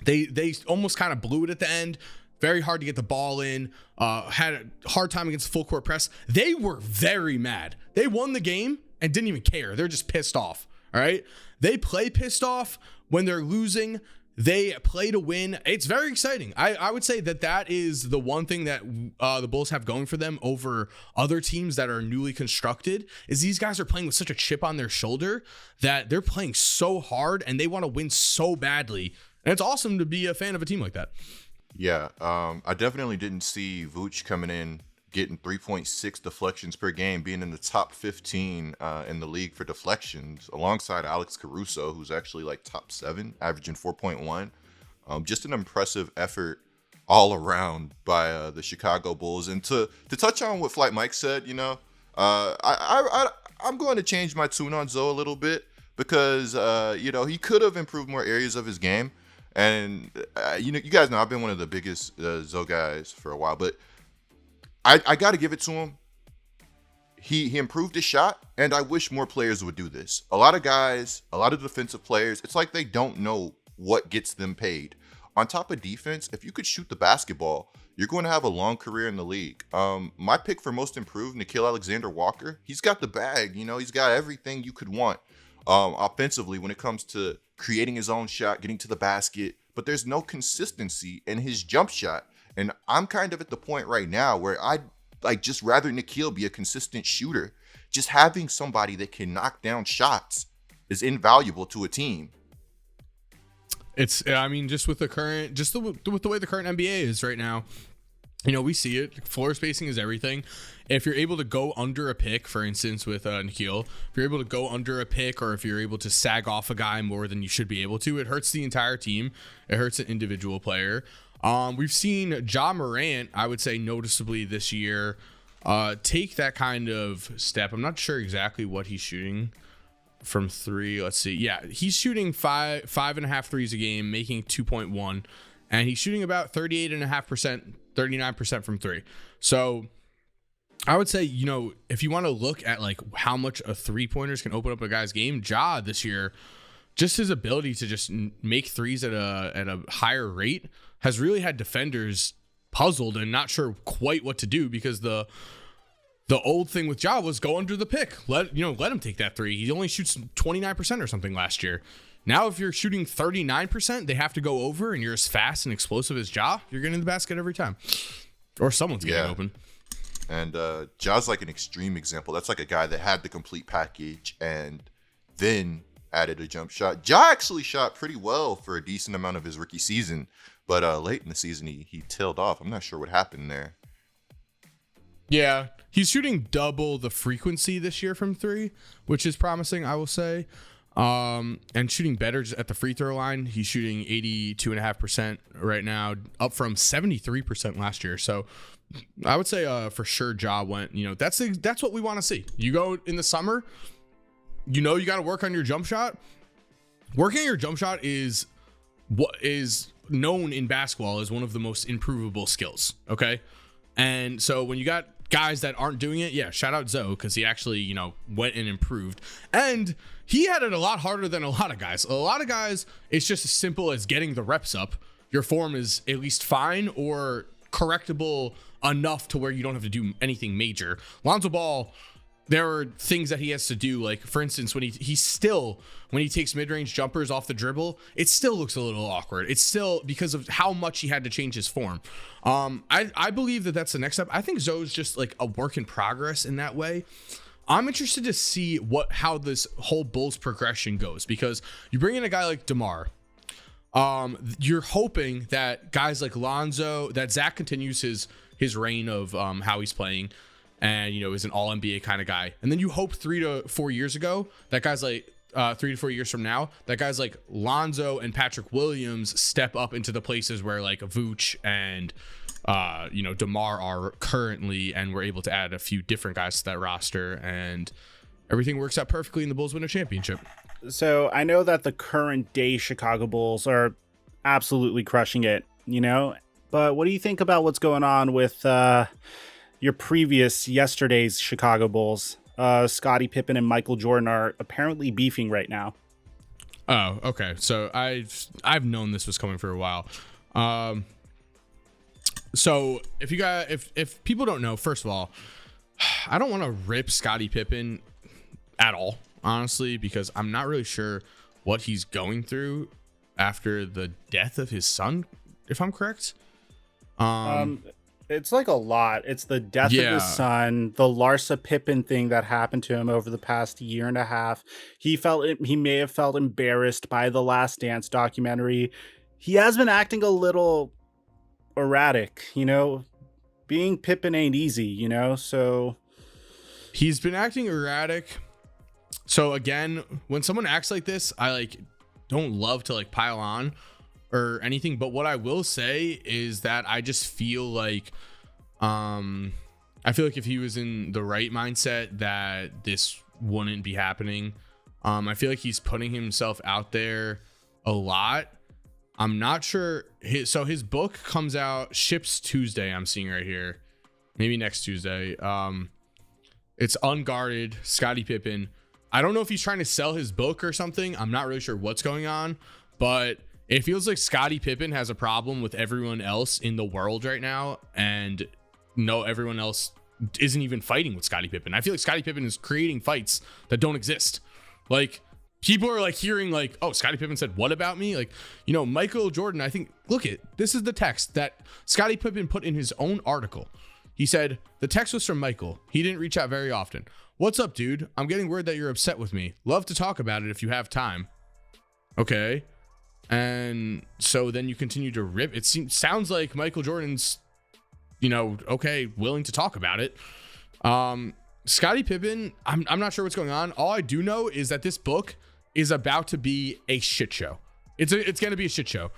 They almost kind of blew it at the end. Very hard to get the ball in. Had a hard time against the full court press. They were very mad. They won the game and didn't even care. They're just pissed off. All right. They play pissed off when they're losing. They play to win. It's very exciting. I would say that is the one thing that the Bulls have going for them over other teams that are newly constructed is these guys are playing with such a chip on their shoulder that they're playing so hard and they want to win so badly. And it's awesome to be a fan of a team like that. Yeah, I definitely didn't see Vooch coming in, getting 3.6 deflections per game, being in the top 15 in the league for deflections, alongside Alex Caruso, who's actually like top 7, averaging 4.1. Just an impressive effort all around by the Chicago Bulls. And to touch on what Flight Mike said, you know, I'm going to change my tune on Zoe a little bit because, you know, he could have improved more areas of his game. And, you know, you guys know I've been one of the biggest Zoe guys for a while, but I got to give it to him. He improved his shot, and I wish more players would do this. A lot of guys, a lot of defensive players, it's like they don't know what gets them paid. On top of defense, if you could shoot the basketball, you're going to have a long career in the league. My pick for most improved, Nickeil Alexander-Walker, he's got the bag. You know, he's got everything you could want offensively when it comes to creating his own shot, getting to the basket, but there's no consistency in his jump shot. And I'm kind of at the point right now where I'd like just rather Nickeil be a consistent shooter. Just having somebody that can knock down shots is invaluable to a team. It's, I mean, just with the current, with the way the current NBA is right now, you know, we see it. Floor spacing is everything. If you're able to go under a pick, for instance, with Nickeil, if you're able to go under a pick or if you're able to sag off a guy more than you should be able to, it hurts the entire team. It hurts an individual player. We've seen Ja Morant, I would say noticeably this year, take that kind of step. I'm not sure exactly what he's shooting from 3. Let's see. Yeah, he's shooting 5.5 threes a game, making 2.1, and he's shooting about 38.5%, 39% from 3. So I would say, you know, if you want to look at like how much a 3-pointers can open up a guy's game, Ja this year, just his ability to just make threes at a higher rate has really had defenders puzzled and not sure quite what to do, because the old thing with Ja was go under the pick. Let him take that 3. He only shoots 29% or something last year. Now, if you're shooting 39%, they have to go over, and you're as fast and explosive as Ja, you're getting the basket every time. Or someone's getting open. And Ja's like an extreme example. That's like a guy that had the complete package and then added a jump shot. Ja actually shot pretty well for a decent amount of his rookie season, but late in the season, he tailed off. I'm not sure what happened there. Yeah, he's shooting double the frequency this year from 3, which is promising, I will say. And shooting better at the free throw line. He's shooting 82.5% right now, up from 73% last year. So I would say for sure Ja went, you know, that's what we want to see. You go in the summer, you know, you got to work on your jump shot. Working on your jump shot is what is known in basketball as one of the most improvable skills. Okay. And so when you got guys that aren't doing it, yeah, shout out Zoe, because he actually, you know, went and improved. And he had it a lot harder than a lot of guys. A lot of guys, it's just as simple as getting the reps up. Your form is at least fine or correctable enough to where you don't have to do anything major. Lonzo Ball there are things that he has to do. Like, for instance, when he takes mid-range jumpers off the dribble, it still looks a little awkward. It's still because of how much he had to change his form. I believe that that's the next step. I think Zoe's just like a work in progress in that way. I'm interested to see how this whole Bulls progression goes, because you bring in a guy like DeMar. You're hoping that guys like Lonzo, that Zach continues his reign of how he's playing, and is an all NBA kind of guy. And then you hope 3 to 4 years ago that guys like 3 to 4 years from now that guys like Lonzo and Patrick Williams step up into the places where like Vooch and DeMar are currently, and we're able to add a few different guys to that roster, and everything works out perfectly and the Bulls win a championship. So I know that the current day Chicago Bulls are absolutely crushing it, but what do you think about what's going on with your yesterday's Chicago Bulls? Scottie Pippen and Michael Jordan are apparently beefing right now. Oh, okay. So I've known this was coming for a while. So if people don't know, first of all, I don't want to rip Scottie Pippen at all, honestly, because I'm not really sure what he's going through after the death of his son, if I'm correct. It's like a lot. It's the death of his son, the Larsa Pippen thing that happened to him over the past year and a half. He may have felt embarrassed by the Last Dance documentary. He has been acting a little erratic, being Pippen ain't easy, so he's been acting erratic. So again, when someone acts like this, I don't love to pile on or anything, but what I will say is that I just feel like if he was in the right mindset, that this wouldn't be happening. I feel like he's putting himself out there a lot. I'm not sure. His book comes out, ships Tuesday. I'm seeing right here, maybe next Tuesday. It's Unguarded, Scottie Pippen. I don't know if he's trying to sell his book or something. I'm not really sure what's going on, but it feels like Scottie Pippen has a problem with everyone else in the world right now, and everyone else isn't even fighting with Scottie Pippen. I feel like Scottie Pippen is creating fights that don't exist. People are hearing oh, Scottie Pippen said what about me? Michael Jordan, I think, this is the text that Scottie Pippen put in his own article. He said, the text was from Michael. He didn't reach out very often. What's up, dude? I'm getting word that you're upset with me. Love to talk about it if you have time. Okay. And so then you continue to rip. It sounds like Michael Jordan's, okay, willing to talk about it. Scottie Pippen, I'm not sure what's going on. All I do know is that this book is about to be a shit show. It's going to be a shit show.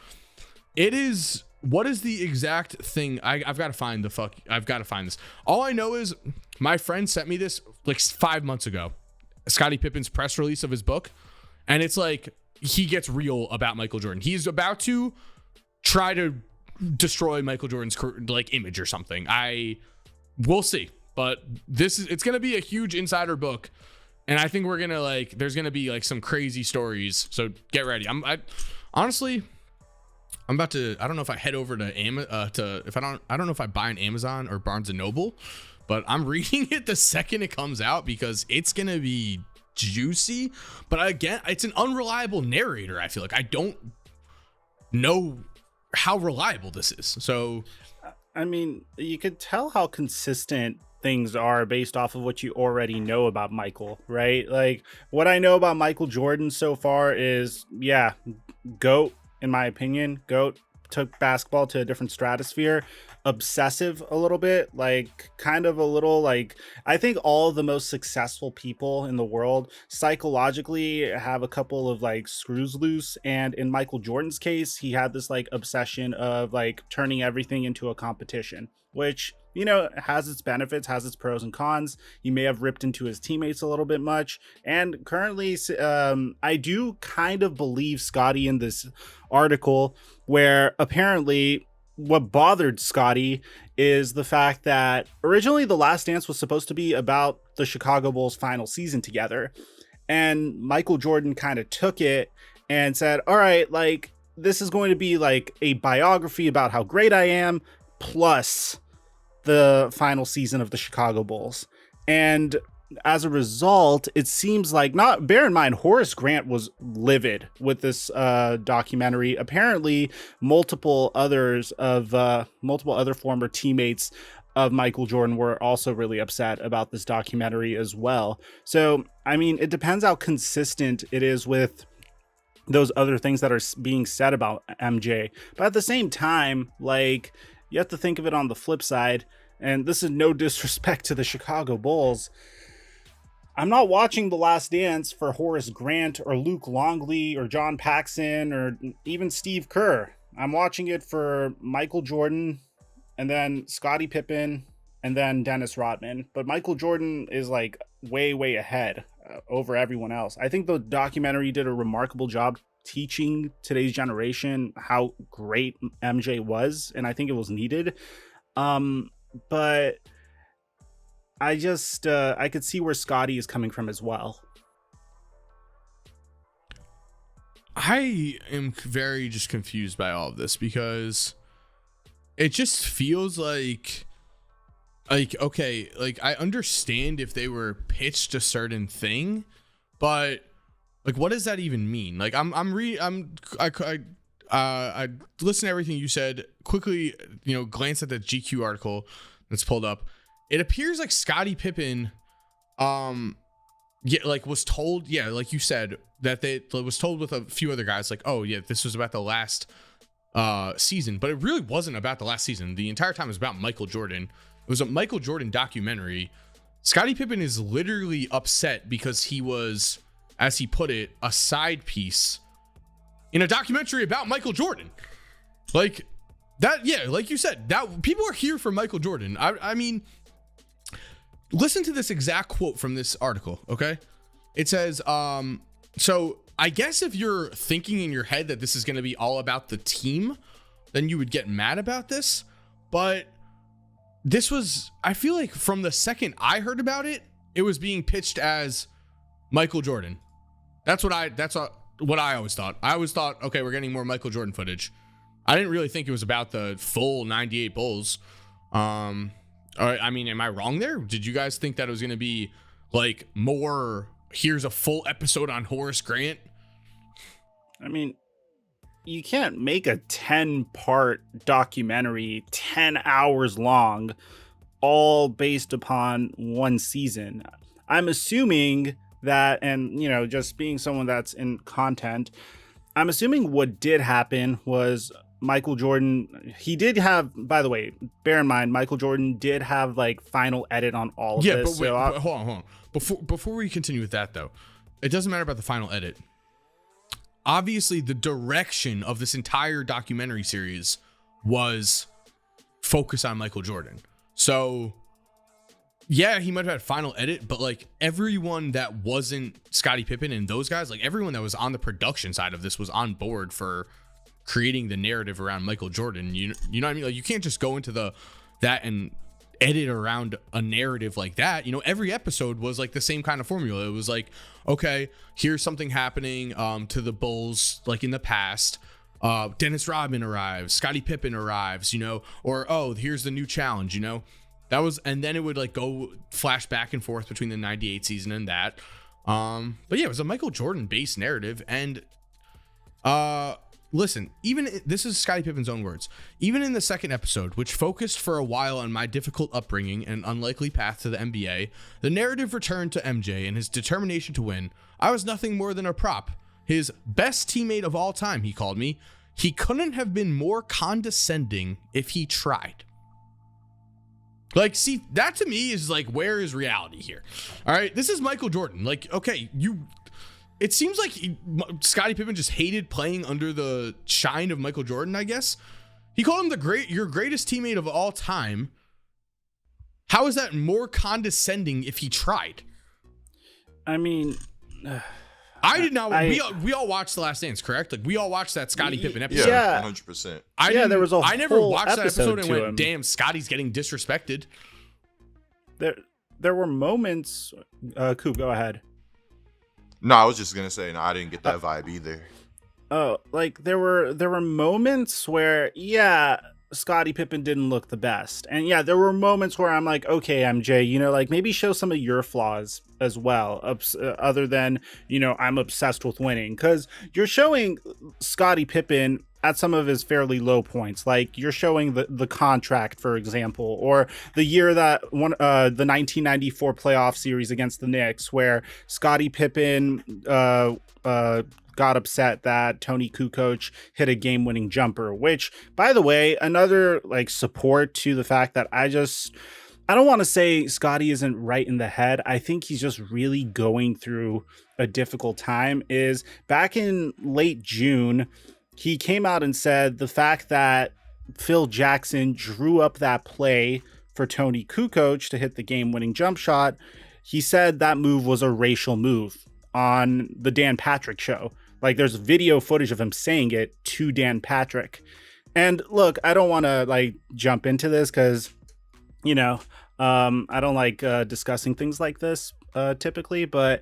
It is. What is the exact thing? I've got to find this. All I know is my friend sent me this 5 months ago, Scottie Pippen's press release of his book. And it's he gets real about Michael Jordan. He's about to try to destroy Michael Jordan's image or something. We'll see. But it's going to be a huge insider book. And I think we're going to there's going to be some crazy stories. So get ready. Honestly, I'm about to, I don't know if I head over to I don't know if I buy an Amazon or Barnes and Noble, but I'm reading it the second it comes out because it's going to be juicy. But again, it's an unreliable narrator. I feel like I don't know how reliable this is. So, I mean, you could tell how consistent things are based off of what you already know about Michael, right? What I know about Michael Jordan so far is, GOAT. In my opinion, GOAT took basketball to a different stratosphere. Obsessive a little bit, kind of a little I think all of the most successful people in the world psychologically have a couple of screws loose. And in Michael Jordan's case, he had this obsession of turning everything into a competition, which has its benefits, has its pros and cons. He may have ripped into his teammates a little bit much. And currently, I do kind of believe Scottie in this article, where apparently what bothered Scottie is the fact that originally The Last Dance was supposed to be about the Chicago Bulls' final season together. And Michael Jordan kind of took it and said, all right, this is going to be a biography about how great I am, plus the final season of the Chicago Bulls. And as a result, it seems like, not bear in mind, Horace Grant was livid with this documentary. Apparently, multiple other former teammates of Michael Jordan were also really upset about this documentary as well. So, I mean, it depends how consistent it is with those other things that are being said about MJ. But at the same time, like, you have to think of it on the flip side, and this is no disrespect to the Chicago Bulls. I'm not watching The Last Dance for Horace Grant or Luke Longley or John Paxson or even Steve Kerr. I'm watching it for Michael Jordan, and then Scottie Pippen, and then Dennis Rodman. But Michael Jordan is like way ahead over everyone else. I think the documentary did a remarkable job teaching today's generation how great MJ was, and I think it was needed. But I just I could see where Scottie is coming from as well. I am very just confused by all of this, because it just feels like okay, like I understand if they were pitched a certain thing, but like, what does that even mean? Like, I listened to everything you said quickly, glance at the GQ article that's pulled up. It appears like Scottie Pippen, was told, like you said, that was told with a few other guys, like, oh yeah, this was about the last season, but it really wasn't about the last season. The entire time it was about Michael Jordan. It was a Michael Jordan documentary. Scottie Pippen is literally upset because he was, as he put it, a side piece in a documentary about Michael Jordan. Like that, yeah, like you said, that people are here for Michael Jordan. I mean, listen to this exact quote from this article, okay? It says, so I guess if you're thinking in your head that this is going to be all about the team, then you would get mad about this. But this was, I feel like from the second I heard about it, it was being pitched as Michael Jordan. That's what I always thought. I always thought, okay, we're getting more Michael Jordan footage. I didn't really think it was about the full 98 Bulls. I mean, am I wrong there? Did you guys think that it was going to be like more, here's a full episode on Horace Grant? I mean, you can't make a 10-part documentary 10 hours long, all based upon one season. I'm assuming that, and just being someone that's in content, I'm assuming what did happen was Michael Jordan, he did have, by the way, bear in mind, Michael Jordan did have like final edit on all of this. But wait, but hold on. Before we continue with that though, it doesn't matter about the final edit. Obviously, the direction of this entire documentary series was focused on Michael Jordan. So yeah, he might have had final edit, but like everyone that wasn't Scottie Pippen and those guys, like everyone that was on the production side of this was on board for creating the narrative around Michael Jordan. You know what I mean? Like, you can't just go into that and edit around a narrative like that. Every episode was like the same kind of formula. It was like, okay, here's something happening to the Bulls like in the past. Dennis Rodman arrives, Scottie Pippen arrives, or oh, here's the new challenge, that was, and then it would like go flash back and forth between the 98 season and that. But yeah, it was a Michael Jordan based narrative. And listen, this is Scottie Pippen's own words. Even in the second episode, which focused for a while on my difficult upbringing and unlikely path to the NBA, the narrative returned to MJ and his determination to win. I was nothing more than a prop. His best teammate of all time, he called me. He couldn't have been more condescending if he tried. Like, see, that to me is like, where is reality here? All right, this is Michael Jordan. Like, okay, it seems like Scottie Pippen just hated playing under the shine of Michael Jordan, I guess. He called him your greatest teammate of all time. How is that more condescending if he tried? I mean, I did not. We all watched The Last Dance, correct? Like, we all watched that Scottie Pippen episode. Yeah, 100%. There was I never watched that episode and went, damn, Scottie's getting disrespected. There were moments. Coop, go ahead. No, I was just gonna say, no, I didn't get that vibe either. Oh, like there were moments where, yeah, Scottie Pippen didn't look the best. And yeah, there were moments where I'm like, okay, MJ, like maybe show some of your flaws as well, other than, I'm obsessed with winning. Because you're showing Scottie Pippen at some of his fairly low points. Like you're showing the contract, for example, or the year that the 1994 playoff series against the Knicks, where Scottie Pippen got upset that Tony Kukoc hit a game-winning jumper, which, by the way, another support to the fact that I don't want to say Scottie isn't right in the head. I think he's just really going through a difficult time. Is back in late June, he came out and said the fact that Phil Jackson drew up that play for Tony Kukoc to hit the game-winning jump shot, he said that move was a racial move on the Dan Patrick show. There's video footage of him saying it to Dan Patrick. And look, I don't want to jump into this because, I don't like discussing things like this typically, but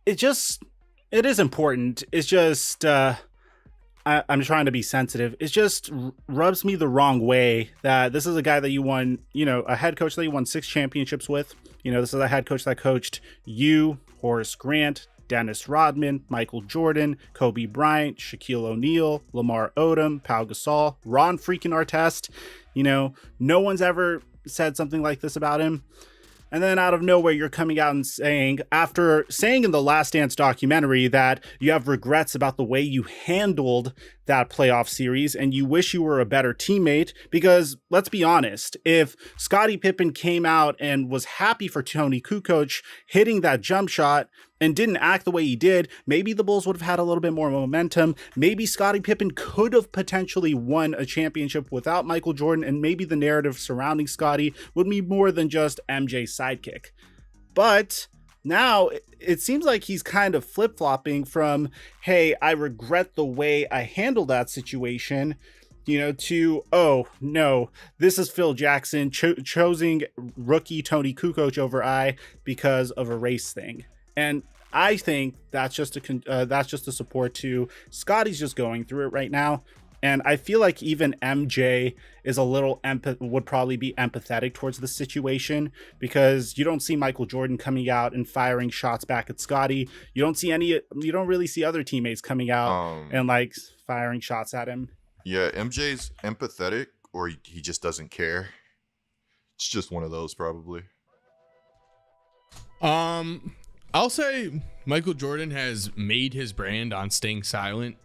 it is important. It's just, I'm trying to be sensitive. It just rubs me the wrong way that this is a guy that you won, a head coach that you won 6 championships with. This is a head coach that coached you, Horace Grant, Dennis Rodman, Michael Jordan, Kobe Bryant, Shaquille O'Neal, Lamar Odom, Pau Gasol, Ron freaking Artest. No one's ever said something like this about him. And then out of nowhere, you're coming out and saying, after saying in the Last Dance documentary that you have regrets about the way you handled that playoff series and you wish you were a better teammate, because let's be honest, if Scottie Pippen came out and was happy for Tony Kukoc hitting that jump shot and didn't act the way he did, maybe the Bulls would have had a little bit more momentum. Maybe Scottie Pippen could have potentially won a championship without Michael Jordan, and maybe the narrative surrounding Scottie would be more than just MJ's sidekick. But now it seems like he's kind of flip-flopping from, hey, I regret the way I handled that situation, to, oh, no, this is Phil Jackson choosing rookie Tony Kukoc over I because of a race thing. And I think that's just a support to Scottie's just going through it right now. And I feel like even MJ is a little would probably be empathetic towards the situation, because you don't see Michael Jordan coming out and firing shots back at Scottie. You don't really see other teammates coming out and firing shots at him. Yeah, MJ's empathetic, or he just doesn't care. It's just one of those, probably. I'll say Michael Jordan has made his brand on staying silent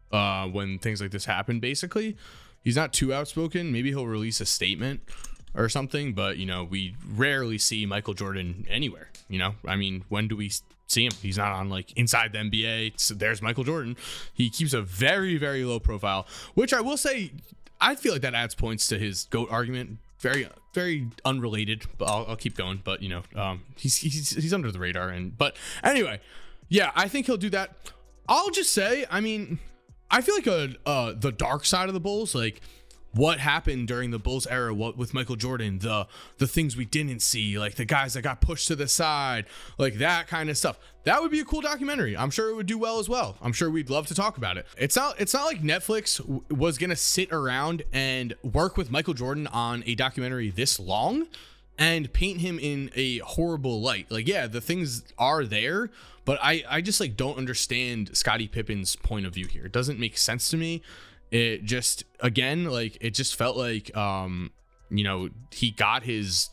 when things like this happen. Basically, he's not too outspoken. Maybe he'll release a statement or something, but we rarely see Michael Jordan anywhere. I mean, when do we see him? He's not on Inside the NBA. There's Michael Jordan. He keeps a very, very low profile, which I will say, I feel like that adds points to his GOAT argument. Very, very unrelated, but I'll keep going. But he's under the radar. But anyway, yeah, I think he'll do that. I'll just say, I mean, I feel like the dark side of the Bulls, what happened during the Bulls era, what with Michael Jordan, the things we didn't see, the guys that got pushed to the side, that kind of stuff. That would be a cool documentary. I'm sure it would do well as well. I'm sure we'd love to talk about it. It's not like Netflix was gonna sit around and work with Michael Jordan on a documentary this long and paint him in a horrible light. Yeah, the things are there, but I just don't understand Scottie Pippen's point of view here. It doesn't make sense to me. It just, again, it just felt like he got his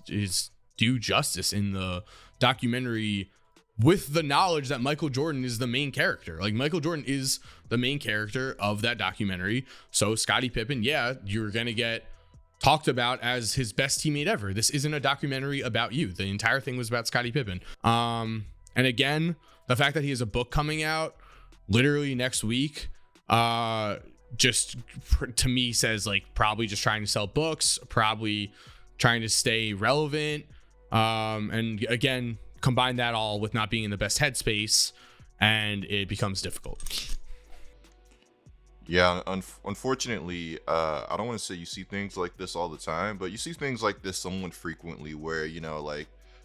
due justice in the documentary with the knowledge that Michael Jordan is the main character. Michael Jordan is the main character of that documentary. So Scottie Pippen, yeah, you're gonna get talked about as his best teammate ever. This isn't a documentary about you. The entire thing was about Scottie Pippen. And again, the fact that he has a book coming out literally next week, just to me says probably just trying to sell books, probably trying to stay relevant. And again, combine that all with not being in the best headspace, and it becomes difficult. Yeah, unfortunately, I don't want to say you see things like this all the time, but you see things like this somewhat frequently where,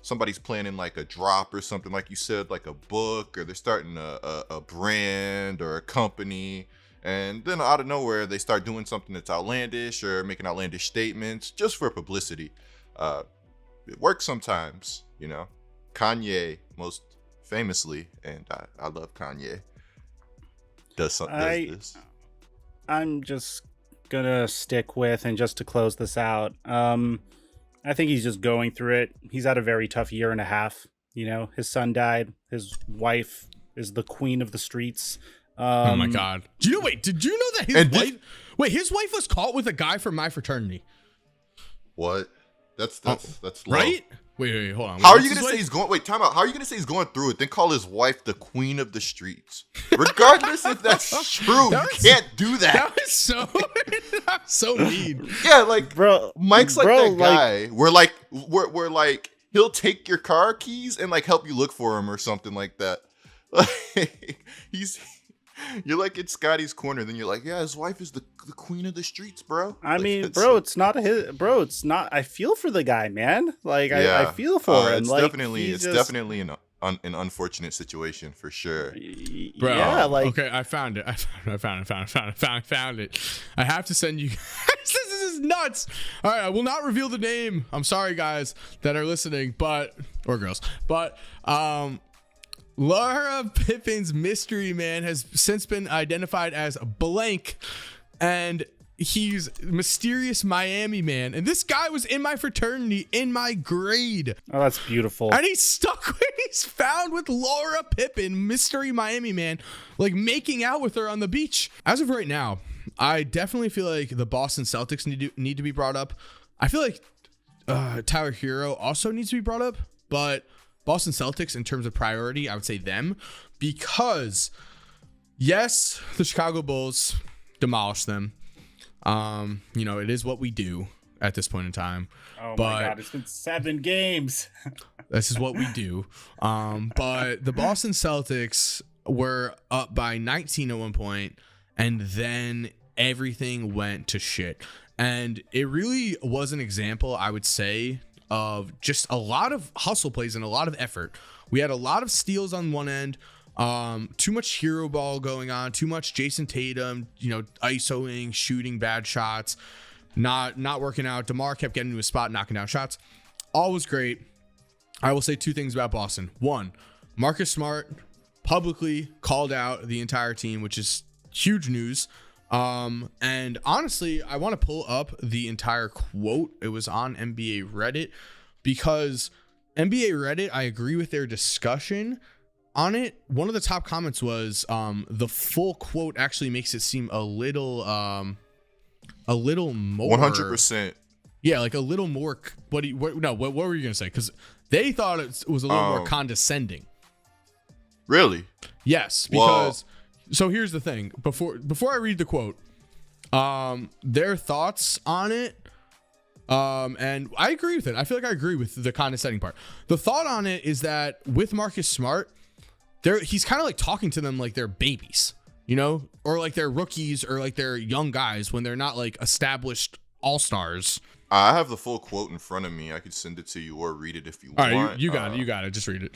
somebody's planning a drop or something, like you said, a book, or they're starting a brand or a company, And then out of nowhere, they start doing something that's outlandish or making outlandish statements just for publicity. It works sometimes, you know. Kanye, most famously, and I love Kanye, does this. I'm just gonna stick with, and just to close this out, I think he's just going through it. He's had a very tough year and a half. You know, his son died. His wife is the queen of the streets. Oh my God! Did you know that his wife was caught with a guy from my fraternity? What? That's low. Right? Wait, hold on. How are you gonna say he's going? Wait, time out. How are you gonna say he's going through it? Then call his wife the queen of the streets, regardless if that's true. You can't do that. That was so mean. Yeah, like bro, Mike's like that guy. We're like he'll take your car keys and like help you look for him or something like that. Like you're like in Scotty's corner, then you're like, yeah, his wife is the queen of the streets, bro. I mean, bro, it's not. I feel for the guy, man. Like, yeah. I feel for him. It's like, definitely an unfortunate situation for sure. Bro, yeah, like, okay, I found it. I found it. I have to send you guys. This is nuts. All right, I will not reveal the name. I'm sorry, guys that are listening, or girls, but Laura Pippen's mystery man has since been identified as blank, and he's mysterious Miami man. And this guy was in my fraternity in my grade. Oh, that's beautiful. And he's found with Laura Pippen, mystery Miami man, like making out with her on the beach. As of right now, I definitely feel like the Boston Celtics need to be brought up. I feel like Tyler Hero also needs to be brought up, but Boston Celtics, in terms of priority, I would say them, because yes, the Chicago Bulls demolished them. You know, it is what we do at this point in time. Oh my God, it's been 7 games. This is what we do. But the Boston Celtics were up by 19 at one point, and then everything went to shit. And it really was an example, I would say, of just a lot of hustle plays and a lot of effort. We had a lot of steals on one end, too much hero ball going on, too much Jason Tatum, you know, isoing, shooting bad shots, not working out. DeMar kept getting to a spot, knocking down shots. All was great. I will say 2 things about Boston. 1, Marcus Smart publicly called out the entire team, which is huge news. And honestly, I want to pull up the entire quote. It was on NBA Reddit, because NBA Reddit, I agree with their discussion on it. One of the top comments was, the full quote actually makes it seem a little more 100%. Yeah, like a little more. What were you gonna say? Because they thought it was a little more condescending. Really? Yes, because. Whoa. So here's the thing. Before I read the quote, their thoughts on it, and I agree with it. I feel like I agree with the condescending part. The thought on it is that with Marcus Smart, he's kind of like talking to them like they're babies, you know, or like they're rookies, or like they're young guys when they're not like established all-stars. I have the full quote in front of me. I could send it to you or read it if you want. All right, you got it. You got it. Just read it.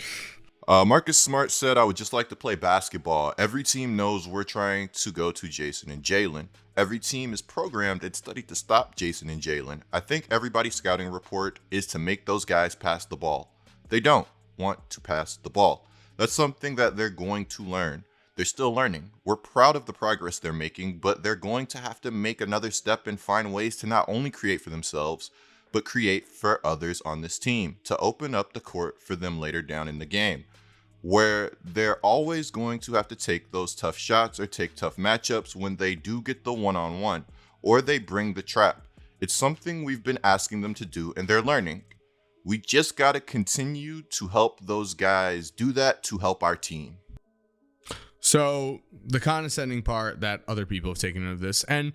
Marcus Smart said, "I would just like to play basketball. Every team knows we're trying to go to Jason and Jalen. Every team is programmed and studied to stop Jason and Jalen. I think everybody's scouting report is to make those guys pass the ball. They don't want to pass the ball. That's something that they're going to learn. They're still learning. We're proud of the progress they're making, but they're going to have to make another step and find ways to not only create for themselves, but create for others on this team, to open up the court for them later down in the game, where they're always going to have to take those tough shots or take tough matchups when they do get the one-on-one, or they bring the trap. It's something we've been asking them to do, and they're learning. We just got to continue to help those guys do that to help our team." So the condescending part that other people have taken of this, and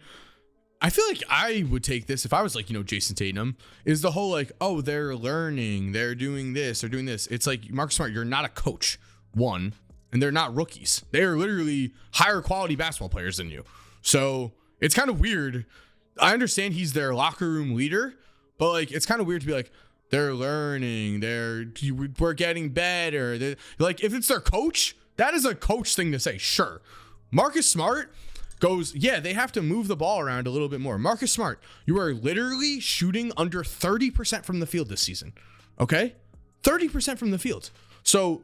I feel like I would take this if I was like, you know, Jason Tatum, is the whole like, oh, they're learning, they're doing this, they're doing this. It's like, Marcus Smart, you're not a coach, 1, and they're not rookies. They're literally higher quality basketball players than you. So it's kind of weird. I understand he's their locker room leader, but like, it's kind of weird to be like, they're learning, we're getting better. Like, if it's their coach, that is a coach thing to say. Sure. Marcus Smart, goes, yeah, they have to move the ball around a little bit more. Marcus Smart, you are literally shooting under 30% from the field this season. Okay? 30% from the field. So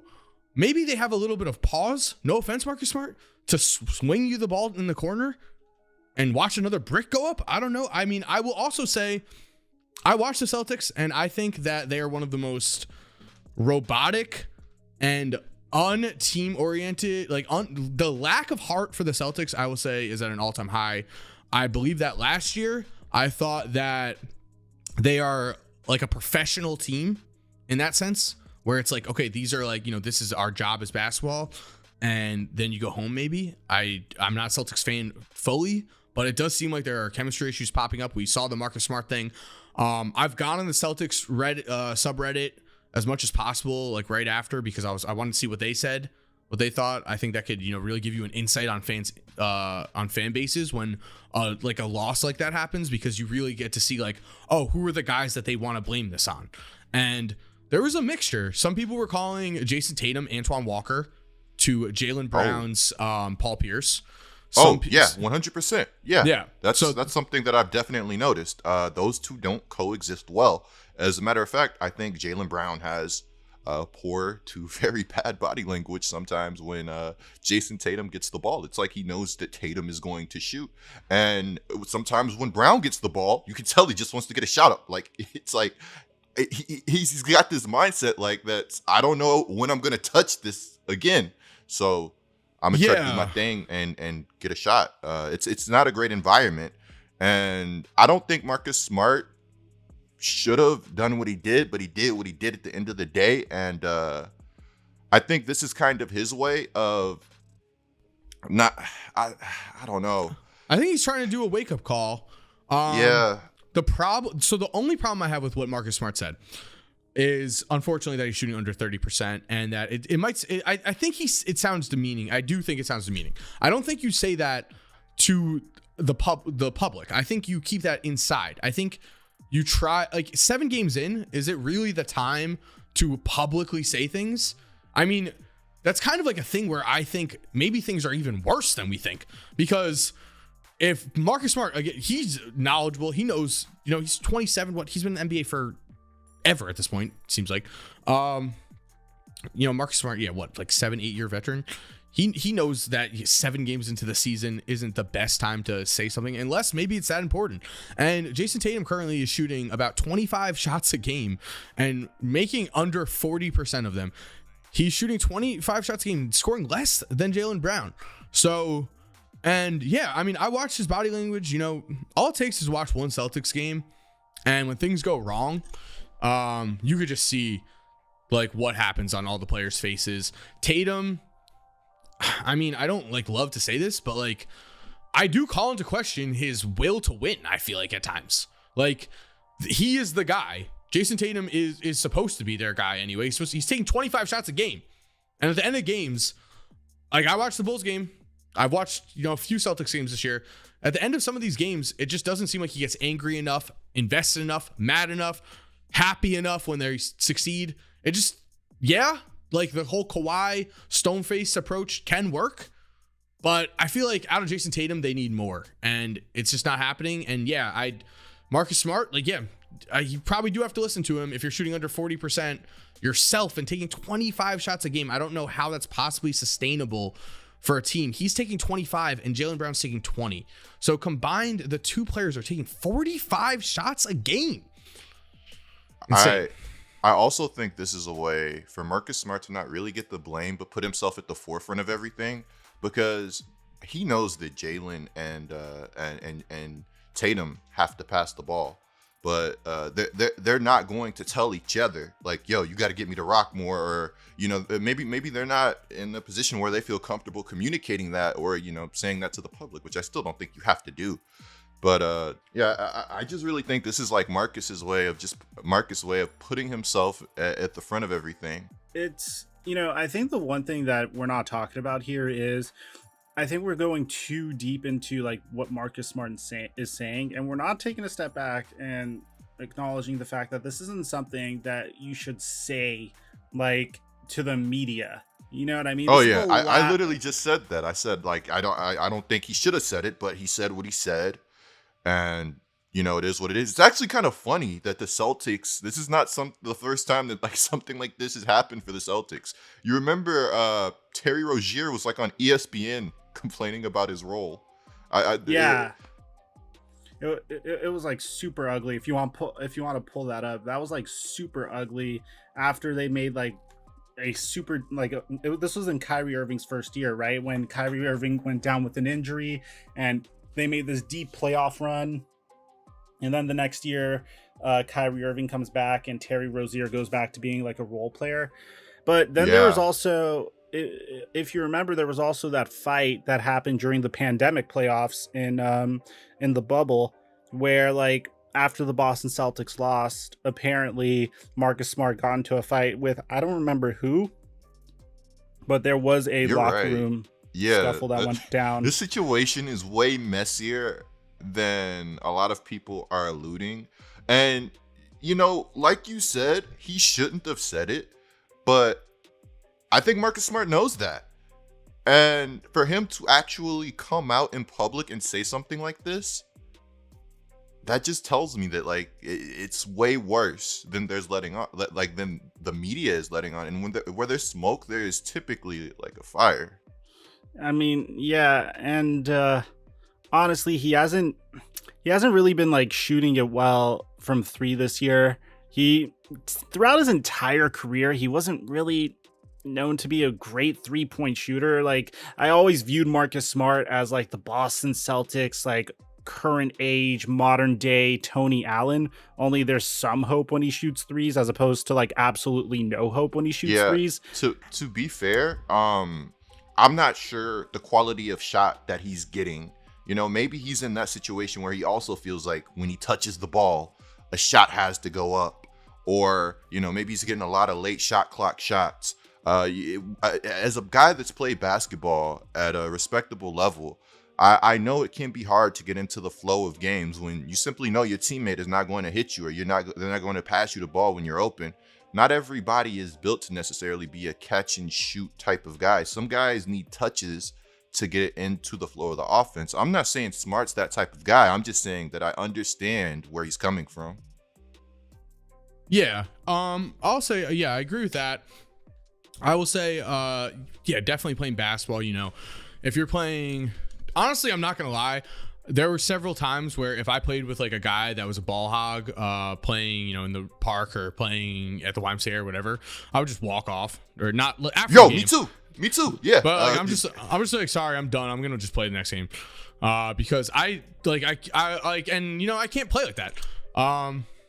maybe they have a little bit of pause. No offense, Marcus Smart, to swing you the ball in the corner and watch another brick go up. I don't know. I mean, I will also say I watch the Celtics and I think that they are one of the most robotic and un-team oriented, the lack of heart for the Celtics, I will say, is at an all-time high. I believe that last year I thought that they are like a professional team in that sense, where it's like, okay, these are like, this is our job as basketball, and then you go home. Maybe I'm not a Celtics fan fully, but it does seem like there are chemistry issues popping up. We saw the Marcus Smart thing. I've gone on the Celtics subreddit as much as possible, like right after, because I wanted to see what they said, what they thought. I think that could, really give you an insight on fans, on fan bases when like a loss like that happens, because you really get to see like, oh, who are the guys that they want to blame this on? And there was a mixture. Some people were calling Jason Tatum, Antoine Walker to Jaylen Brown's Paul Pierce. Yeah, 100%. Yeah. That's something that I've definitely noticed. Those two don't coexist well. As a matter of fact, I think Jaylen Brown has poor to very bad body language sometimes when Jason Tatum gets the ball. It's like he knows that Tatum is going to shoot. And sometimes when Brown gets the ball, you can tell he just wants to get a shot up. Like, it's like he's got this mindset like that. I don't know when I'm going to touch this again. So I'm gonna try to do my thing and get a shot. It's not a great environment, and I don't think Marcus Smart should have done what he did, but he did what he did at the end of the day, and I think this is kind of his way of not. I don't know. I think he's trying to do a wake up call. The problem. So the only problem I have with what Marcus Smart said is unfortunately that he's shooting under 30%, and that I think it sounds demeaning. I do think it sounds demeaning. I don't think you say that to the public. I think you keep that inside. I think you try, like, 7 games in, is it really the time to publicly say things? I mean, that's kind of like a thing where I think maybe things are even worse than we think, because if Marcus Smart, again, he's knowledgeable, he knows, he's 27, he's been in the NBA for ever at this point, seems like. Marcus Smart, 7-8 year veteran. He knows that 7 games into the season isn't the best time to say something, unless maybe it's that important. And Jason Tatum currently is shooting about 25 shots a game and making under 40% of them. He's shooting 25 shots a game, scoring less than Jaylen Brown. So, and yeah, I mean, I watched his body language. All it takes is watch one Celtics game, and when things go wrong, you could just see like what happens on all the players' faces. Tatum, I mean, I don't love to say this, but I do call into question his will to win. I feel like at times, he is the guy. Jason Tatum is supposed to be their guy anyway. He's taking 25 shots a game, and at the end of games, I watched the Bulls game. I've watched a few Celtics games this year. At the end of some of these games, it just doesn't seem like he gets angry enough, invested enough, mad enough, happy enough when they succeed. It just, the whole Kawhi stone-faced approach can work, but I feel like out of Jason Tatum, they need more, and it's just not happening. And Marcus Smart, you probably do have to listen to him if you're shooting under 40% yourself and taking 25 shots a game. I don't know how that's possibly sustainable for a team. He's taking 25 and Jaylen Brown's taking 20. So combined, the two players are taking 45 shots a game. I also think this is a way for Marcus Smart to not really get the blame, but put himself at the forefront of everything, because he knows that Jaylen and Tatum have to pass the ball, but they're not going to tell each other yo, you got to get me to rock more, or maybe they're not in a position where they feel comfortable communicating that, or saying that to the public, which I still don't think you have to do. But I just really think this is Marcus's way of putting himself at the front of everything. It's, I think the one thing that we're not talking about here is, I think we're going too deep into what Marcus Smart is saying, and we're not taking a step back and acknowledging the fact that this isn't something that you should say to the media. You know what I mean? Oh This is yeah, the I literally just said that. I said like I don't think he should have said it, but he said what he said, and you know it is what it is. It's actually kind of funny that the Celtics. This is not the first time that like something like this has happened for the Celtics. You remember Terry Rozier was like on ESPN complaining about his role. Yeah. It was like super ugly. If you want to pull that up, that was like super ugly. After they made like a super this was in Kyrie Irving's first year, right? When Kyrie Irving went down with an injury, and they made this deep playoff run, and then the next year, Kyrie Irving comes back, and Terry Rozier goes back to being like a role player. But then there was also, if you remember, there was also that fight that happened during the pandemic playoffs in the bubble, where like after the Boston Celtics lost, apparently Marcus Smart got into a fight with, I don't remember who, but there was a locker room scuffle that went down. This situation is way messier than a lot of people are alluding. And, you know, like you said, he shouldn't have said it, but I think Marcus Smart knows that. And for him to actually come out in public and say something like this, that just tells me that like it's way worse than there's letting on, like than the media is letting on. And where there's smoke, there is typically like a fire. I mean, yeah, and honestly, he hasn't really been like shooting it well from three this year. Throughout his entire career, he wasn't really known to be a great 3-point shooter. Like, I always viewed Marcus Smart as like the Boston Celtics, like current age, modern day Tony Allen. Only there's some hope when he shoots threes, as opposed to like absolutely no hope when he shoots threes. To be fair, I'm not sure the quality of shot that he's getting. You know, maybe he's in that situation where he also feels like when he touches the ball, a shot has to go up, or you know, maybe he's getting a lot of late shot clock shots. As a guy that's played basketball at a respectable level, I know it can be hard to get into the flow of games when you simply know your teammate is not going to hit you, or they're not going to pass you the ball when you're open. Not everybody is built to necessarily be a catch and shoot type of guy. Some guys need touches to get into the flow of the offense. I'm not saying Smart's that type of guy. I'm just saying that I understand where he's coming from. Yeah. I'll say, yeah, I agree with that. I will say, yeah, definitely playing basketball, you know, if you're playing, honestly, I'm not going to lie. There were several times where if I played with like a guy that was a ball hog, playing, you know, in the park or playing at the YMCA or whatever, I would just walk off or not after the game. Me too. Yeah. But like, I'm just like, sorry, I'm done. I'm going to just play the next game. Because I and you know, I can't play like that.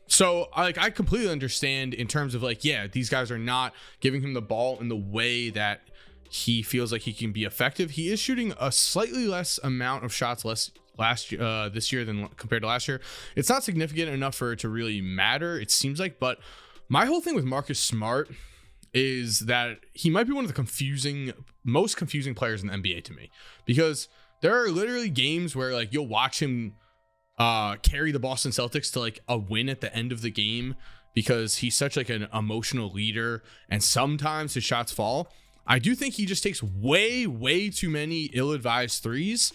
So I completely understand in terms of like, yeah, these guys are not giving him the ball in the way that he feels like he can be effective. He is shooting a slightly less amount of shots this year than compared to last year. It's not significant enough for it to really matter, it seems like. But my whole thing with Marcus Smart is that he might be one of the most confusing players in the NBA to me, because there are literally games where like you'll watch him carry the Boston Celtics to like a win at the end of the game because he's such like an emotional leader, and sometimes his shots fall. I do think he just takes way too many ill-advised threes.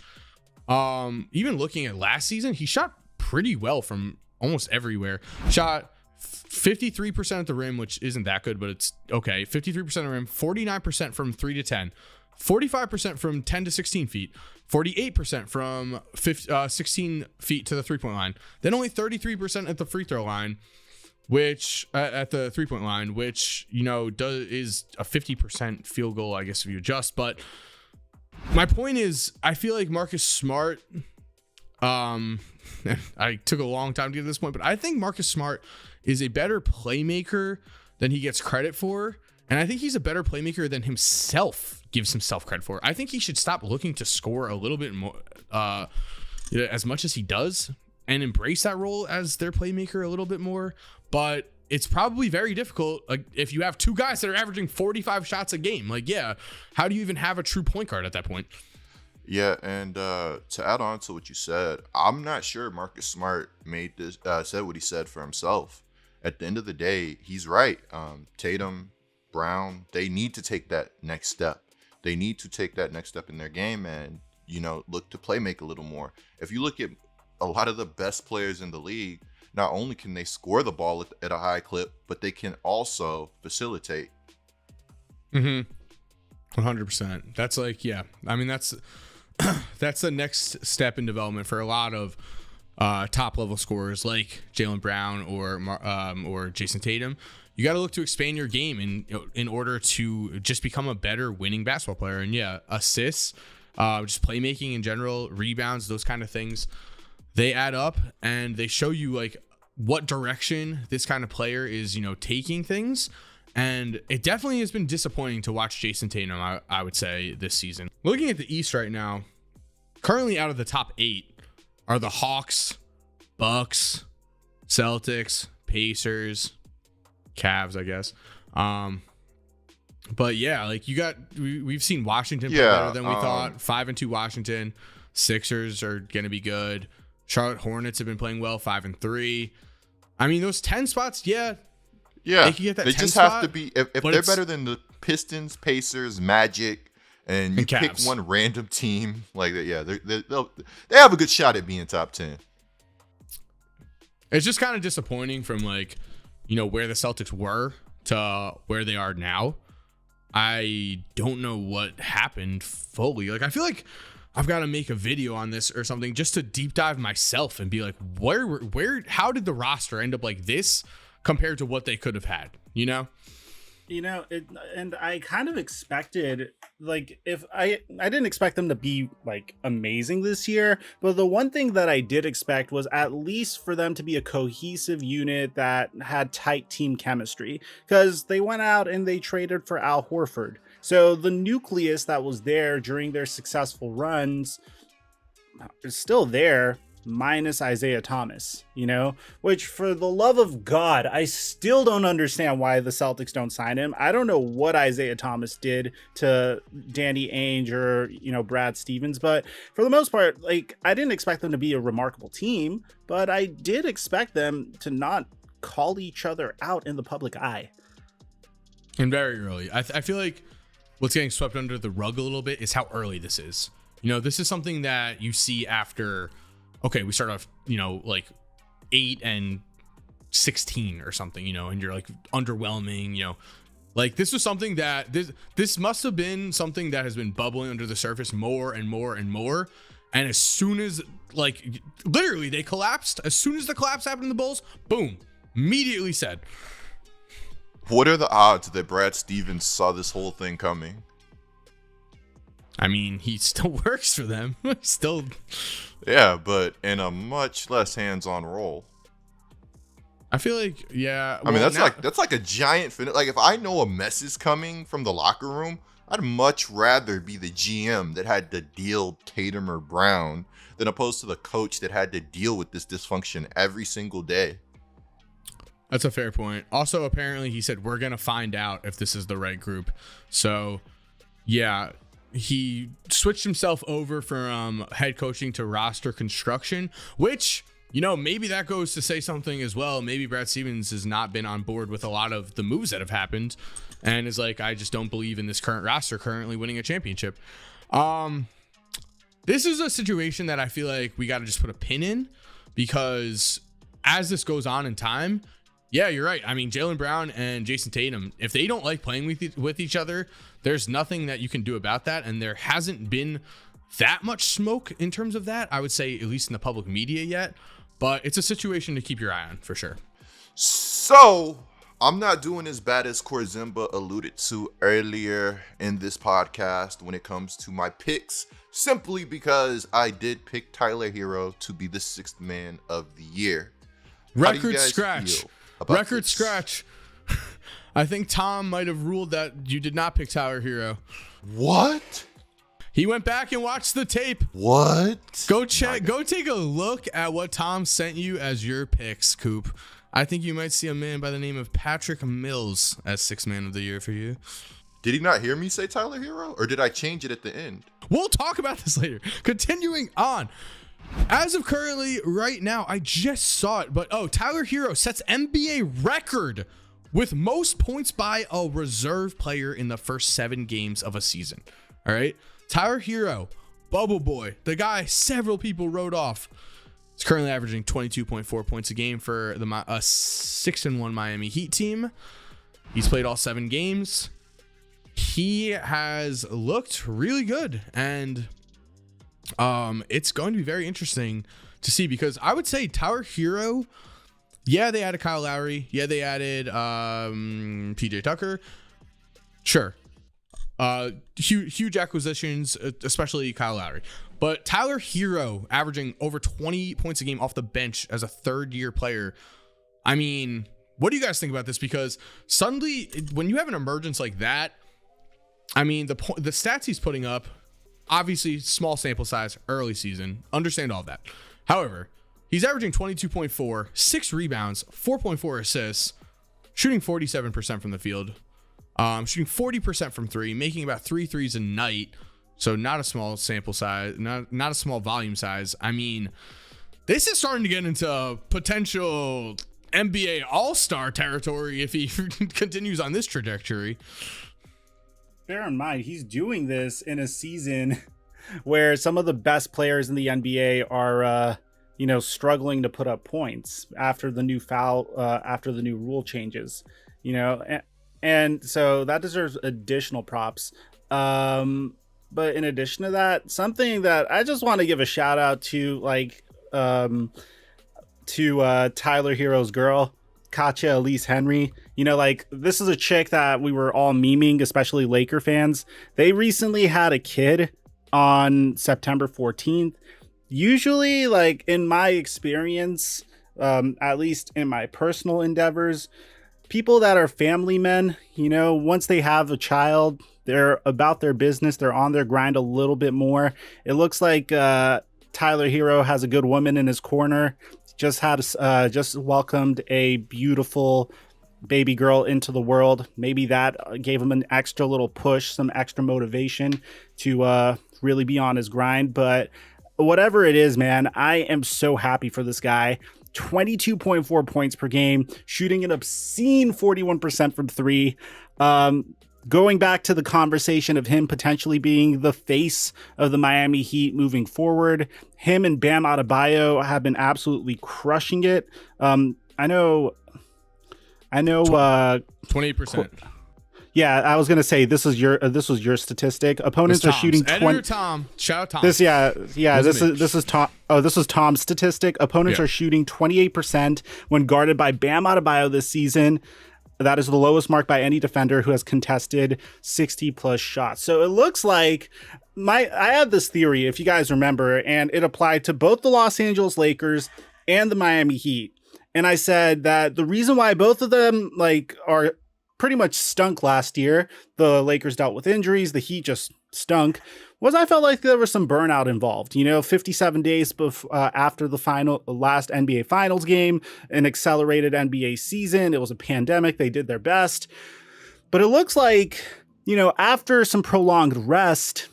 Even looking at last season, he shot pretty well from almost everywhere. Shot 53% at the rim, which isn't that good, but it's okay. 53% of the rim, 49% from 3 to 10, 45% from 10 to 16 feet, 48% from 16 feet to the 3-point line, then only 33% at the free throw line, which at the 3-point line, which, you know, is a 50% field goal, I guess, if you adjust. But my point is, I feel like Marcus Smart, I took a long time to get to this point, but I think Marcus Smart is a better playmaker than he gets credit for. And I think he's a better playmaker than himself gives himself credit for. I think he should stop looking to score a little bit more, as much as he does, and embrace that role as their playmaker a little bit more. But it's probably very difficult. Like, if you have two guys that are averaging 45 shots a game, like, yeah, how do you even have a true point guard at that point? Yeah, and to add on to what you said, I'm not sure Marcus Smart said what he said for himself. At the end of the day, he's right. Tatum Brown, they need to take that next step. They need to take that next step in their game and, look to play make a little more. If you look at a lot of the best players in the league, not only can they score the ball at a high clip, but they can also facilitate. 100%. That's like, yeah. I mean, that's the next step in development for a lot of top level scorers like Jaylen Brown or Jason Tatum. You got to look to expand your game in order to just become a better winning basketball player. And yeah, assists, just playmaking in general, rebounds, those kind of things, they add up and they show you like what direction this kind of player is, taking things. And it definitely has been disappointing to watch Jason Tatum, I would say, this season. Looking at the East right now, currently out of the top 8 are the Hawks, Bucks, Celtics, Pacers, Cavs, I guess. But yeah, like we've seen Washington play better than we thought. 5-2 Washington. Sixers are gonna be good. Charlotte Hornets have been playing well, 5-3. I mean, those 10 spots, yeah, they can get that. They 10 just spot, have to be if they're better than the Pistons, Pacers, Magic, and you pick Cavs. one random they have a good shot at being top 10. It's just kind of disappointing from where the Celtics were to where they are now. I don't know what happened fully. Like, I feel like I've got to make a video on this or something just to deep dive myself and be like, how did the roster end up like this compared to what they could have had, And I kind of expected, if I didn't expect them to be amazing this year, but the one thing that I did expect was at least for them to be a cohesive unit that had tight team chemistry, because they went out and they traded for Al Horford. So the nucleus that was there during their successful runs is still there, minus Isaiah Thomas, which, for the love of God, I still don't understand why the Celtics don't sign him. I don't know what Isaiah Thomas did to Danny Ainge or, Brad Stevens, but for the most part, I didn't expect them to be a remarkable team, but I did expect them to not call each other out in the public eye. And very early. I feel like what's getting swept under the rug a little bit is how early this is. This is something that you see after, okay, we start off, 8 and 16 or something, and you're underwhelming, this was something that this must have been something that has been bubbling under the surface more and more and more. And as soon as literally they collapsed, as soon as the collapse happened in the Bulls, boom, immediately said. What are the odds that Brad Stevens saw this whole thing coming? I mean, he still works for them. Still. Yeah, but in a much less hands-on role. I feel like, yeah. I mean, that's like a giant fin. If I know a mess is coming from the locker room, I'd much rather be the GM that had to deal Tatum or Brown than opposed to the coach that had to deal with this dysfunction every single day. That's a fair point. Also, apparently, he said, we're going to find out if this is the right group. So, yeah, he switched himself over from head coaching to roster construction, which, maybe that goes to say something as well. Maybe Brad Stevens has not been on board with a lot of the moves that have happened and is like, I just don't believe in this current roster currently winning a championship. This is a situation that I feel like we got to just put a pin in, because as this goes on in time, yeah, you're right. I mean, Jaylen Brown and Jason Tatum, if they don't like playing with each other, there's nothing that you can do about that. And there hasn't been that much smoke in terms of that, I would say, at least in the public media yet. But it's a situation to keep your eye on for sure. So I'm not doing as bad as Korzimba alluded to earlier in this podcast when it comes to my picks, simply because I did pick Tyler Hero to be the 6th man of the year. Record scratch. I think Tom might have ruled that you did not pick Tyler Hero. What? He went back and watched the tape. What? Go check. Go take a look at what Tom sent you as your picks, Coop. I think you might see a man by the name of Patrick Mills as 6th man of the year for you. Did he not hear me say Tyler Hero, or did I change it at the end? We'll talk about this later. Continuing on. As of currently, right now, I just saw it, but Tyler Hero sets NBA record with most points by a reserve player in the first 7 games of a season. All right. Tyler Hero, Bubble Boy, the guy several people wrote off, is currently averaging 22.4 points a game for the 6-1 Miami Heat team. He's played all 7 games. He has looked really good, and it's going to be very interesting to see, because I would say Tyler Hero, yeah, they added Kyle Lowry. Yeah, they added PJ Tucker. Sure. Huge acquisitions, especially Kyle Lowry. But Tyler Hero averaging over 20 points a game off the bench as a third-year player. I mean, what do you guys think about this? Because suddenly, when you have an emergence like that, I mean, the stats he's putting up, obviously small sample size, early season, understand all that. However, he's averaging 22.4, 6 rebounds, 4.4 assists, shooting 47% from the field, shooting 40% from 3, making about 3 threes a night. So not a small sample size, not a small volume size. I mean, this is starting to get into potential NBA All-Star territory if he continues on this trajectory. Bear in mind, he's doing this in a season where some of the best players in the NBA are, struggling to put up points after the new after the new rule changes, and so that deserves additional props. But in addition to that, something that I just want to give a shout out to, Tyler Hero's girl, Katja Elise Henry. This is a chick that we were all memeing, especially Laker fans. They recently had a kid on September 14th. Usually, in my experience, at least in my personal endeavors, people that are family men, once they have a child, they're about their business. They're on their grind a little bit more. It looks like Tyler Hero has a good woman in his corner. Just welcomed a beautiful baby girl into the world. Maybe that gave him an extra little push, some extra motivation to really be on his grind. But whatever it is, man, I am so happy for this guy. 22.4 points per game, shooting an obscene 41% from 3. Going back to the conversation of him potentially being the face of the Miami Heat moving forward, him and Bam Adebayo have been absolutely crushing it. I know 28%. Yeah, I was gonna say this was your statistic. Opponents are shooting 20. Tom. Shout out Tom. This is Tom. Oh, this is Tom's statistic. Opponents are shooting 28% when guarded by Bam Adebayo this season. That is the lowest mark by any defender who has contested 60 plus shots. So it looks like I had this theory, if you guys remember, and it applied to both the Los Angeles Lakers and the Miami Heat. And I said that the reason why both of them are pretty much stunk last year, the Lakers dealt with injuries, the Heat just stunk, was I felt like there was some burnout involved. 57 days after the last NBA Finals game, an accelerated NBA season. It was a pandemic. They did their best. But it looks like, after some prolonged rest,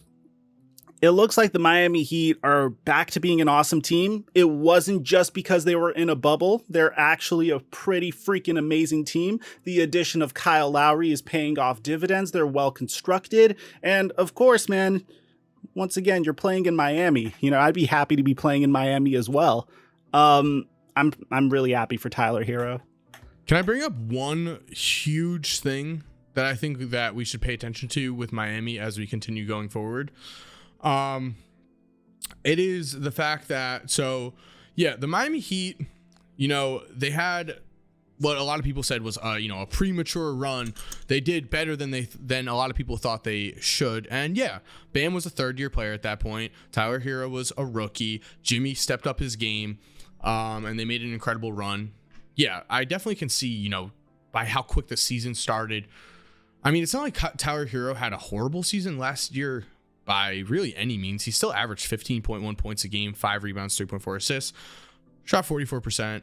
it looks like the Miami Heat are back to being an awesome team. It wasn't just because they were in a bubble. They're actually a pretty freaking amazing team. The addition of Kyle Lowry is paying off dividends. They're well constructed. And of course, man, once again, you're playing in Miami. I'd be happy to be playing in Miami as well. I'm really happy for Tyler Hero. Can I bring up one huge thing that I think that we should pay attention to with Miami as we continue going forward? It is the fact that, the Miami Heat, they had what a lot of people said was, a premature run. They did better than a lot of people thought they should. And yeah, Bam was a third-year player at that point. Tyler Hero was a rookie. Jimmy stepped up his game, and they made an incredible run. Yeah, I definitely can see, by how quick the season started. I mean, it's not like Tyler Hero had a horrible season last year by really any means. He still averaged 15.1 points a game, 5 rebounds, 3.4 assists, shot 44%.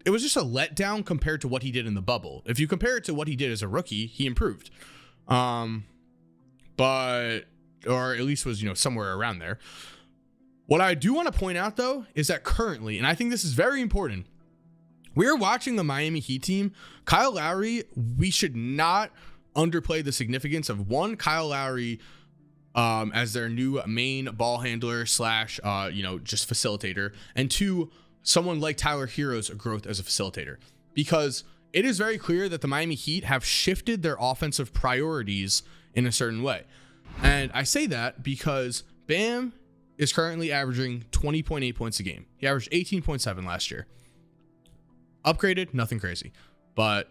It was just a letdown compared to what he did in the bubble. If you compare it to what he did as a rookie, he improved. Or at least was, somewhere around there. What I do want to point out though, is that currently, and I think this is very important, we're watching the Miami Heat team. Kyle Lowry, we should not underplay the significance of one, Kyle Lowry as their new main ball handler / just facilitator, and two, someone like Tyler Hero's growth as a facilitator, because it is very clear that the Miami Heat have shifted their offensive priorities in a certain way. And I say that because Bam is currently averaging 20.8 points a game. He averaged 18.7 last year. Upgraded, nothing crazy, but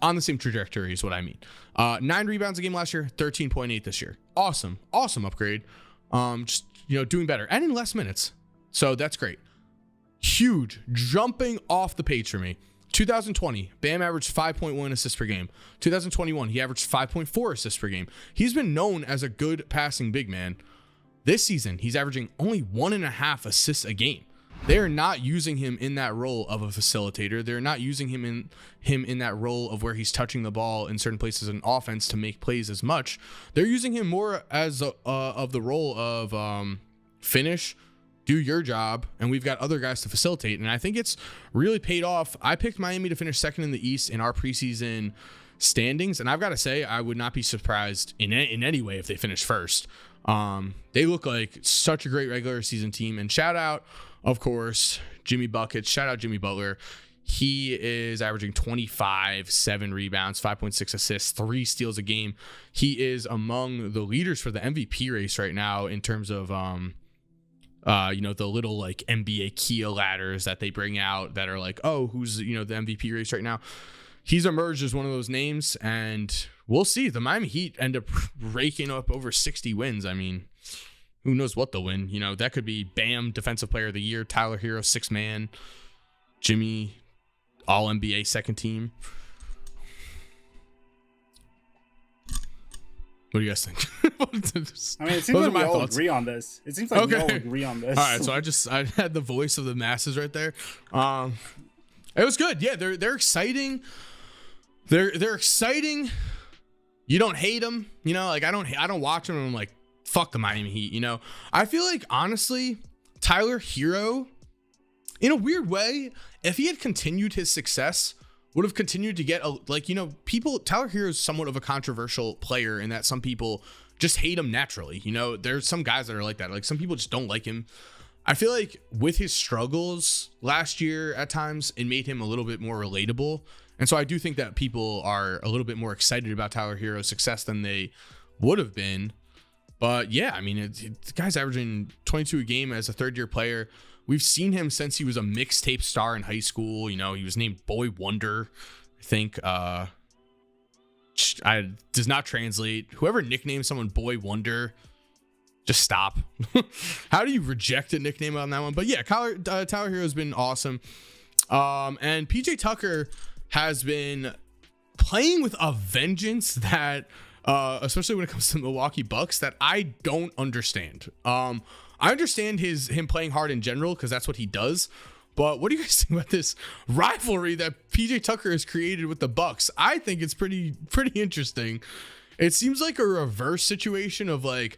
on the same trajectory is what I mean. 9 rebounds a game last year, 13.8 this year. Awesome upgrade. Doing better and in less minutes. So that's great. Huge jumping off the page for me. 2020, Bam averaged 5.1 assists per game. 2021, he averaged 5.4 assists per game. He's been known as a good passing big man. This season, he's averaging only 1.5 assists a game. They're not using him in that role of a facilitator. They're not using him in that role of where he's touching the ball in certain places in offense to make plays as much. They're using him more as of the role of finish, do your job, and we've got other guys to facilitate. And I think it's really paid off. I picked Miami to finish second in the East in our preseason standings, and I've got to say I would not be surprised in any way if they finish first. They look like such a great regular season team. And shout out, of course, Jimmy Buckets. Shout out Jimmy Butler. He is averaging 25, 7 rebounds, 5.6 assists, 3 steals a game. He is among the leaders for the MVP race right now in terms of the little like NBA Kia ladders that they bring out that are like, oh, who's the MVP race right now. He's emerged as one of those names, and we'll see. The Miami Heat end up raking up over 60 wins. I mean, who knows what they'll win? That could be Bam, Defensive Player of the Year, Tyler Hero, 6th man, Jimmy, All NBA second team. What do you guys think? I mean, it seems like we all agree on this. It seems like we all agree on this. All right, so I had the voice of the masses right there. It was good. Yeah, they're exciting. They're exciting. You don't hate them, like I don't watch them and I'm like, fuck the Miami Heat, I feel like honestly, Tyler Hero, in a weird way, if he had continued his success, would have continued to get people. Tyler Hero is somewhat of a controversial player in that some people just hate him naturally. There's some guys that are like that. Like some people just don't like him. I feel like with his struggles last year at times, it made him a little bit more relatable. And so I do think that people are a little bit more excited about Tyler Hero's success than they would have been. But yeah, I mean, the guy's averaging 22 a game as a third-year player. We've seen him since he was a mixtape star in high school. He was named Boy Wonder, I think. Does not translate. Whoever nicknames someone Boy Wonder, just stop. How do you reject a nickname on that one? But yeah, Tyler Hero has been awesome. And PJ Tucker has been playing with a vengeance that, especially when it comes to the Milwaukee Bucks, that I don't understand. I understand him playing hard in general because that's what he does. But what do you guys think about this rivalry that PJ Tucker has created with the Bucks? I think it's pretty interesting. It seems like a reverse situation of like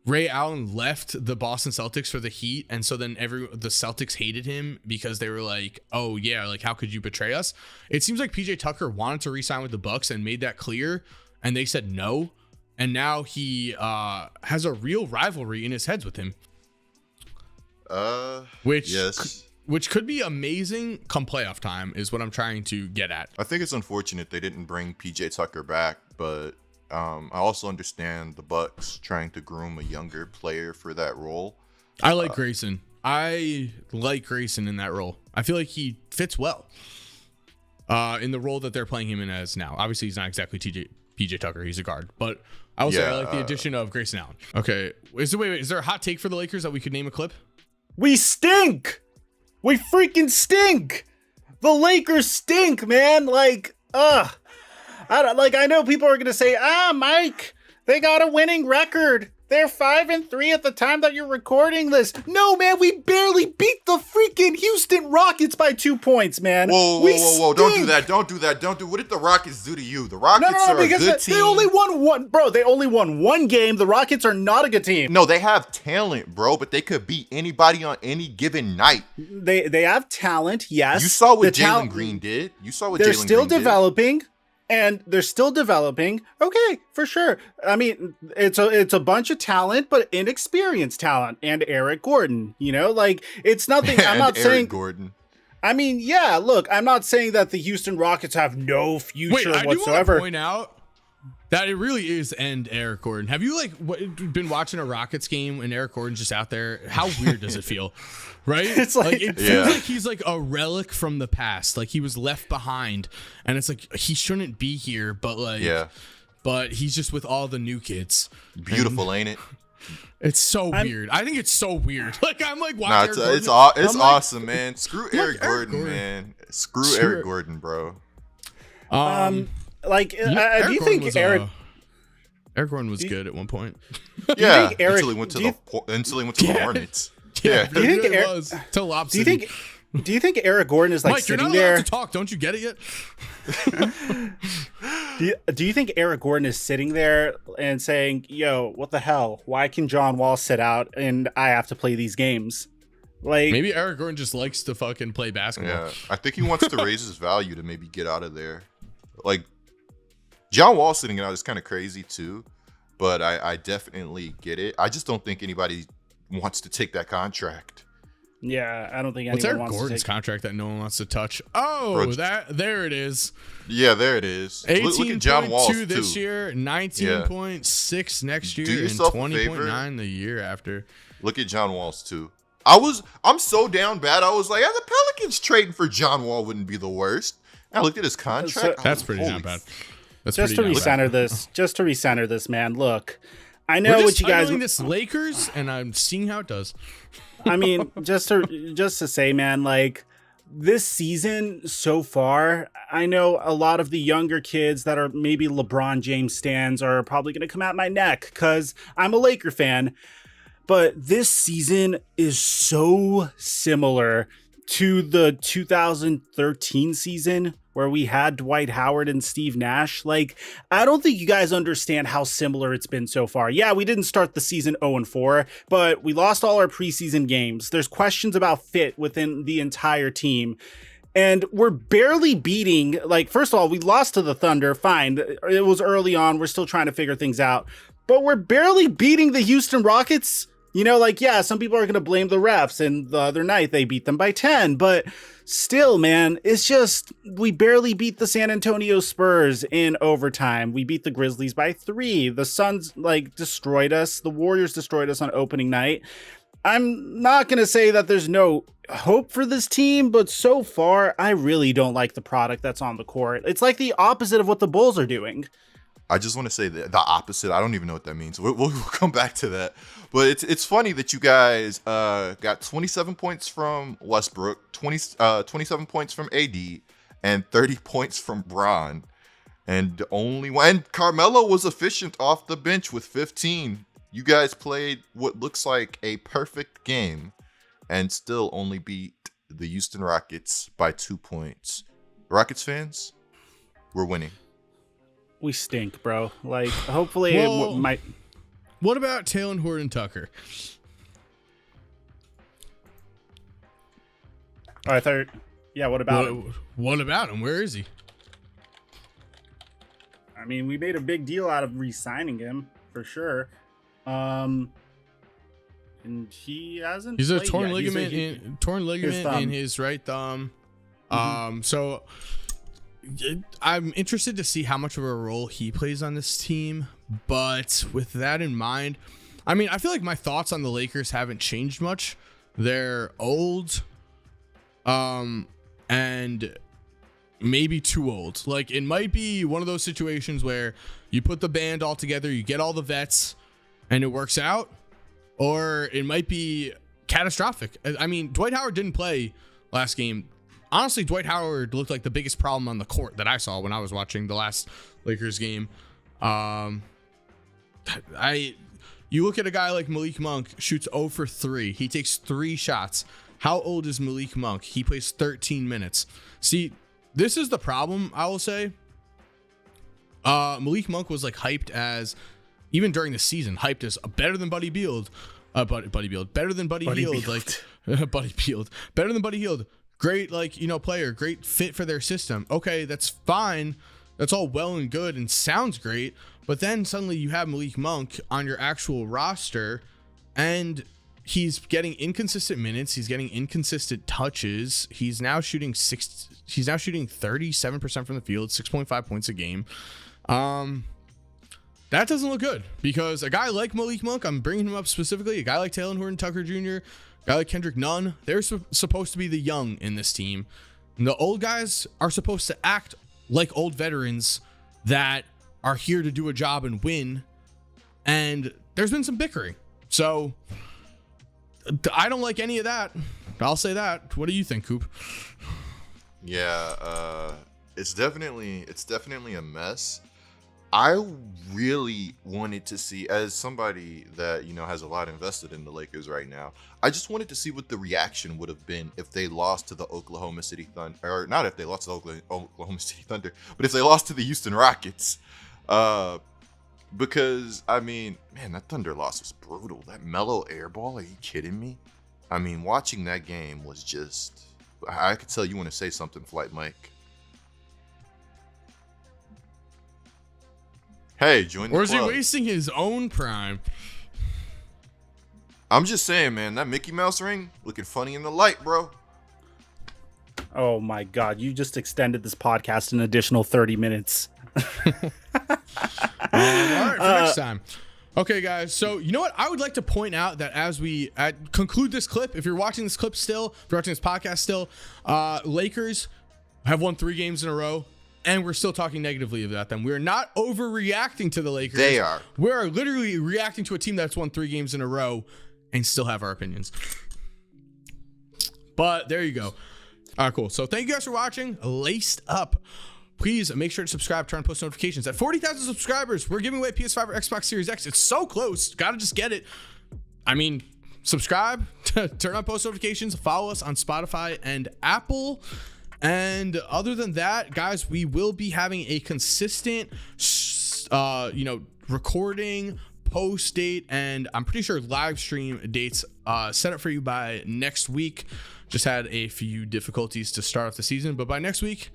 Ray Allen left the Boston Celtics for the Heat, and so then the Celtics hated him because they were like, "Oh yeah, like how could you betray us?" It seems like PJ Tucker wanted to re-sign with the Bucks and made that clear, and they said no, and now he has a real rivalry in his heads with him. Which could be amazing come playoff time is what I'm trying to get at. I think it's unfortunate they didn't bring PJ Tucker back, but I also understand the Bucks trying to groom a younger player for that role. I like Grayson. I like Grayson in that role. I feel like he fits well in the role that they're playing him in as now. Obviously, he's not exactly PJ Tucker. He's a guard, but I will say I like the addition of Grayson Allen. Okay, is there a hot take for the Lakers that we could name a clip? We stink. We freaking stink. The Lakers stink, man. Like, I know people are gonna say, Mike, they got a winning record. They're 5-3 at the time that you're recording this. No, man, we barely beat the freaking Houston Rockets by 2 points, man. Whoa. Don't do that. Don't do that. What did the Rockets do to you? The Rockets are a good team. They only won one. Bro, they only won one game. The Rockets are not a good team. No, they have talent, bro, but they could beat anybody on any given night. They have talent, yes. You saw what Jalen Green did. They're still developing. And they're still developing. Okay, for sure. I mean, it's a bunch of talent, but inexperienced talent. And Eric Gordon, like it's nothing. I'm not saying Eric Gordon. I mean, yeah. Look, I'm not saying that the Houston Rockets have no future whatsoever. I do want to point out that it really is end Eric Gordon. Have you been watching a Rockets game and Eric Gordon's just out there? How weird does it feel? Right? It's like it feels like he's like a relic from the past. Like he was left behind, and it's like he shouldn't be here, but he's just with all the new kids. Beautiful, ain't it? It's so weird. I think it's so weird. Like I'm like watching. It's awesome, man. Screw Eric Gordon, man. Screw Eric Gordon, bro. Do you think Eric Gordon was good at one point? Yeah, until he went to the Hornets. Yeah, do you think it was till Lob City. Do you think Eric Gordon is like Mike, sitting you're not there? allowed to talk. Don't you get it yet? Do you think Eric Gordon is sitting there and saying, "Yo, what the hell? Why can John Wall sit out and I have to play these games?" Like maybe Eric Gordon just likes to fucking play basketball. Yeah, I think he wants to raise his value to maybe get out of there. Like John Wall sitting out is kind of crazy too, but I definitely get it. I just don't think anybody wants to take that contract. Yeah, I don't think anyone What's Eric wants Gordon's to take contract that no one wants to touch? Oh, there it is. Yeah, there it is. 18.2 look at John Wall this too. year, 19.6 next year, and yourself a 20.9 the year after. Look at John Wall's too. I'm so down bad. I was like, the Pelicans trading for John Wall wouldn't be the worst. I looked at his contract. That's pretty not bad. Just to recenter this, man. Look, I know what you guys. We're just this Lakers, and I'm seeing how it does. I mean, just to say, man, like this season so far, I know a lot of the younger kids that are maybe LeBron James stans are probably going to come out my neck because I'm a Laker fan. But this season is so similar to the 2013 season where we had Dwight Howard and Steve Nash. Like, I don't think you guys understand how similar it's been so far. Yeah, we didn't start the season 0-4, but we lost all our preseason games. There's questions about fit within the entire team. And we're barely beating, like, first of all, we lost to the Thunder. Fine. It was early on. We're still trying to figure things out. But we're barely beating the Houston Rockets. Yeah, some people are going to blame the refs, and the other night they beat them by 10, but still, man, it's just, we barely beat the San Antonio Spurs in overtime. We beat the Grizzlies by 3. The Suns, destroyed us. The Warriors destroyed us on opening night. I'm not going to say that there's no hope for this team, but so far, I really don't like the product that's on the court. It's like the opposite of what the Bulls are doing. I just want to say the opposite. I don't even know what that means. We'll come back to that. But it's funny that you guys got 27 points from Westbrook, 27 points from AD, and 30 points from Bron. And Carmelo was efficient off the bench with 15. You guys played what looks like a perfect game and still only beat the Houston Rockets by 2 points. Rockets fans, we're winning. We stink, bro. Hopefully it might. What about Talen Horton-Tucker? Oh, I thought. Yeah, what about him? What about him? Where is he? I mean, we made a big deal out of re-signing him for sure. And he hasn't. He's a played torn yet. ligament in his right thumb. So I'm interested to see how much of a role he plays on this team. But with that in mind, I mean, I feel like my thoughts on the Lakers haven't changed much. They're old, and maybe too old. Like, it might be one of those situations where you put the band all together, you get all the vets, and it works out, or it might be catastrophic. I mean, Dwight Howard didn't play last game. Honestly, Dwight Howard looked like the biggest problem on the court that I saw when I was watching the last Lakers game. You look at a guy like Malik Monk, shoots 0 for 3. He takes 3 shots. How old is Malik Monk? He plays 13 minutes. See, this is the problem, I will say. Malik Monk was like hyped as, even during the season, hyped as better than Buddy Beal. Buddy Beal. Better than Buddy Hield. Like, Buddy Beal. Better than Buddy Hield. Great, like, you know, player. Great fit for their system. Okay, that's fine. That's all well and good and sounds great. But then suddenly you have Malik Monk on your actual roster and he's getting inconsistent minutes. He's getting inconsistent touches. He's now shooting 37% from the field, 6.5 points a game. That doesn't look good because a guy like Malik Monk, I'm bringing him up specifically, a guy like Taylor Horton Tucker Jr., a guy like Kendrick Nunn, they're supposed to be the young in this team. And the old guys are supposed to act like old veterans that are here to do a job and win. And there's been some bickering. So I don't like any of that. I'll say that. What do you think, Coop? Yeah, it's definitely a mess. I really wanted to see, as somebody that, you know, has a lot invested in the Lakers right now, I just wanted to see what the reaction would have been if they lost to the Oklahoma City Thunder, or not if they lost to the Oklahoma City Thunder, but if they lost to the Houston Rockets. Because, I mean, man, that Thunder loss was brutal. That mellow air ball, are you kidding me? I mean, watching that game was just, I could tell you want to say something, Flight Mike. Hey, join the club. Or is he wasting his own prime? I'm just saying, man, that Mickey Mouse ring looking funny in the light, bro. Oh my God, you just extended this podcast an additional 30 minutes. All right, for next time. Okay, guys. So, you know what? I would like to point out that as we conclude this clip, if you're watching this clip still, if you're watching this podcast still, Lakers have won 3 games in a row, and we're still talking negatively about them. We're not overreacting to the Lakers. They are. We're literally reacting to a team that's won 3 games in a row and still have our opinions. But there you go. All right, cool. So thank you guys for watching Laced Up. Please make sure to subscribe, turn on post notifications. At 40,000 subscribers, we're giving away PS5 or Xbox Series X. It's so close. Gotta just get it. I mean, subscribe, turn on post notifications, follow us on Spotify and Apple. And other than that, guys, we will be having a consistent, recording, post date, and I'm pretty sure live stream dates set up for you by next week. Just had a few difficulties to start off the season, but by next week,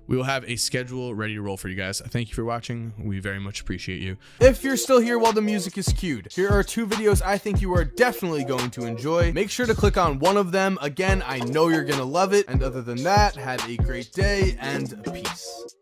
we will have a schedule ready to roll for you guys. Thank you for watching. We very much appreciate you. If you're still here while the music is cued, here are 2 videos I think you are definitely going to enjoy. Make sure to click on one of them. Again, I know you're going to love it. And other than that, have a great day and peace.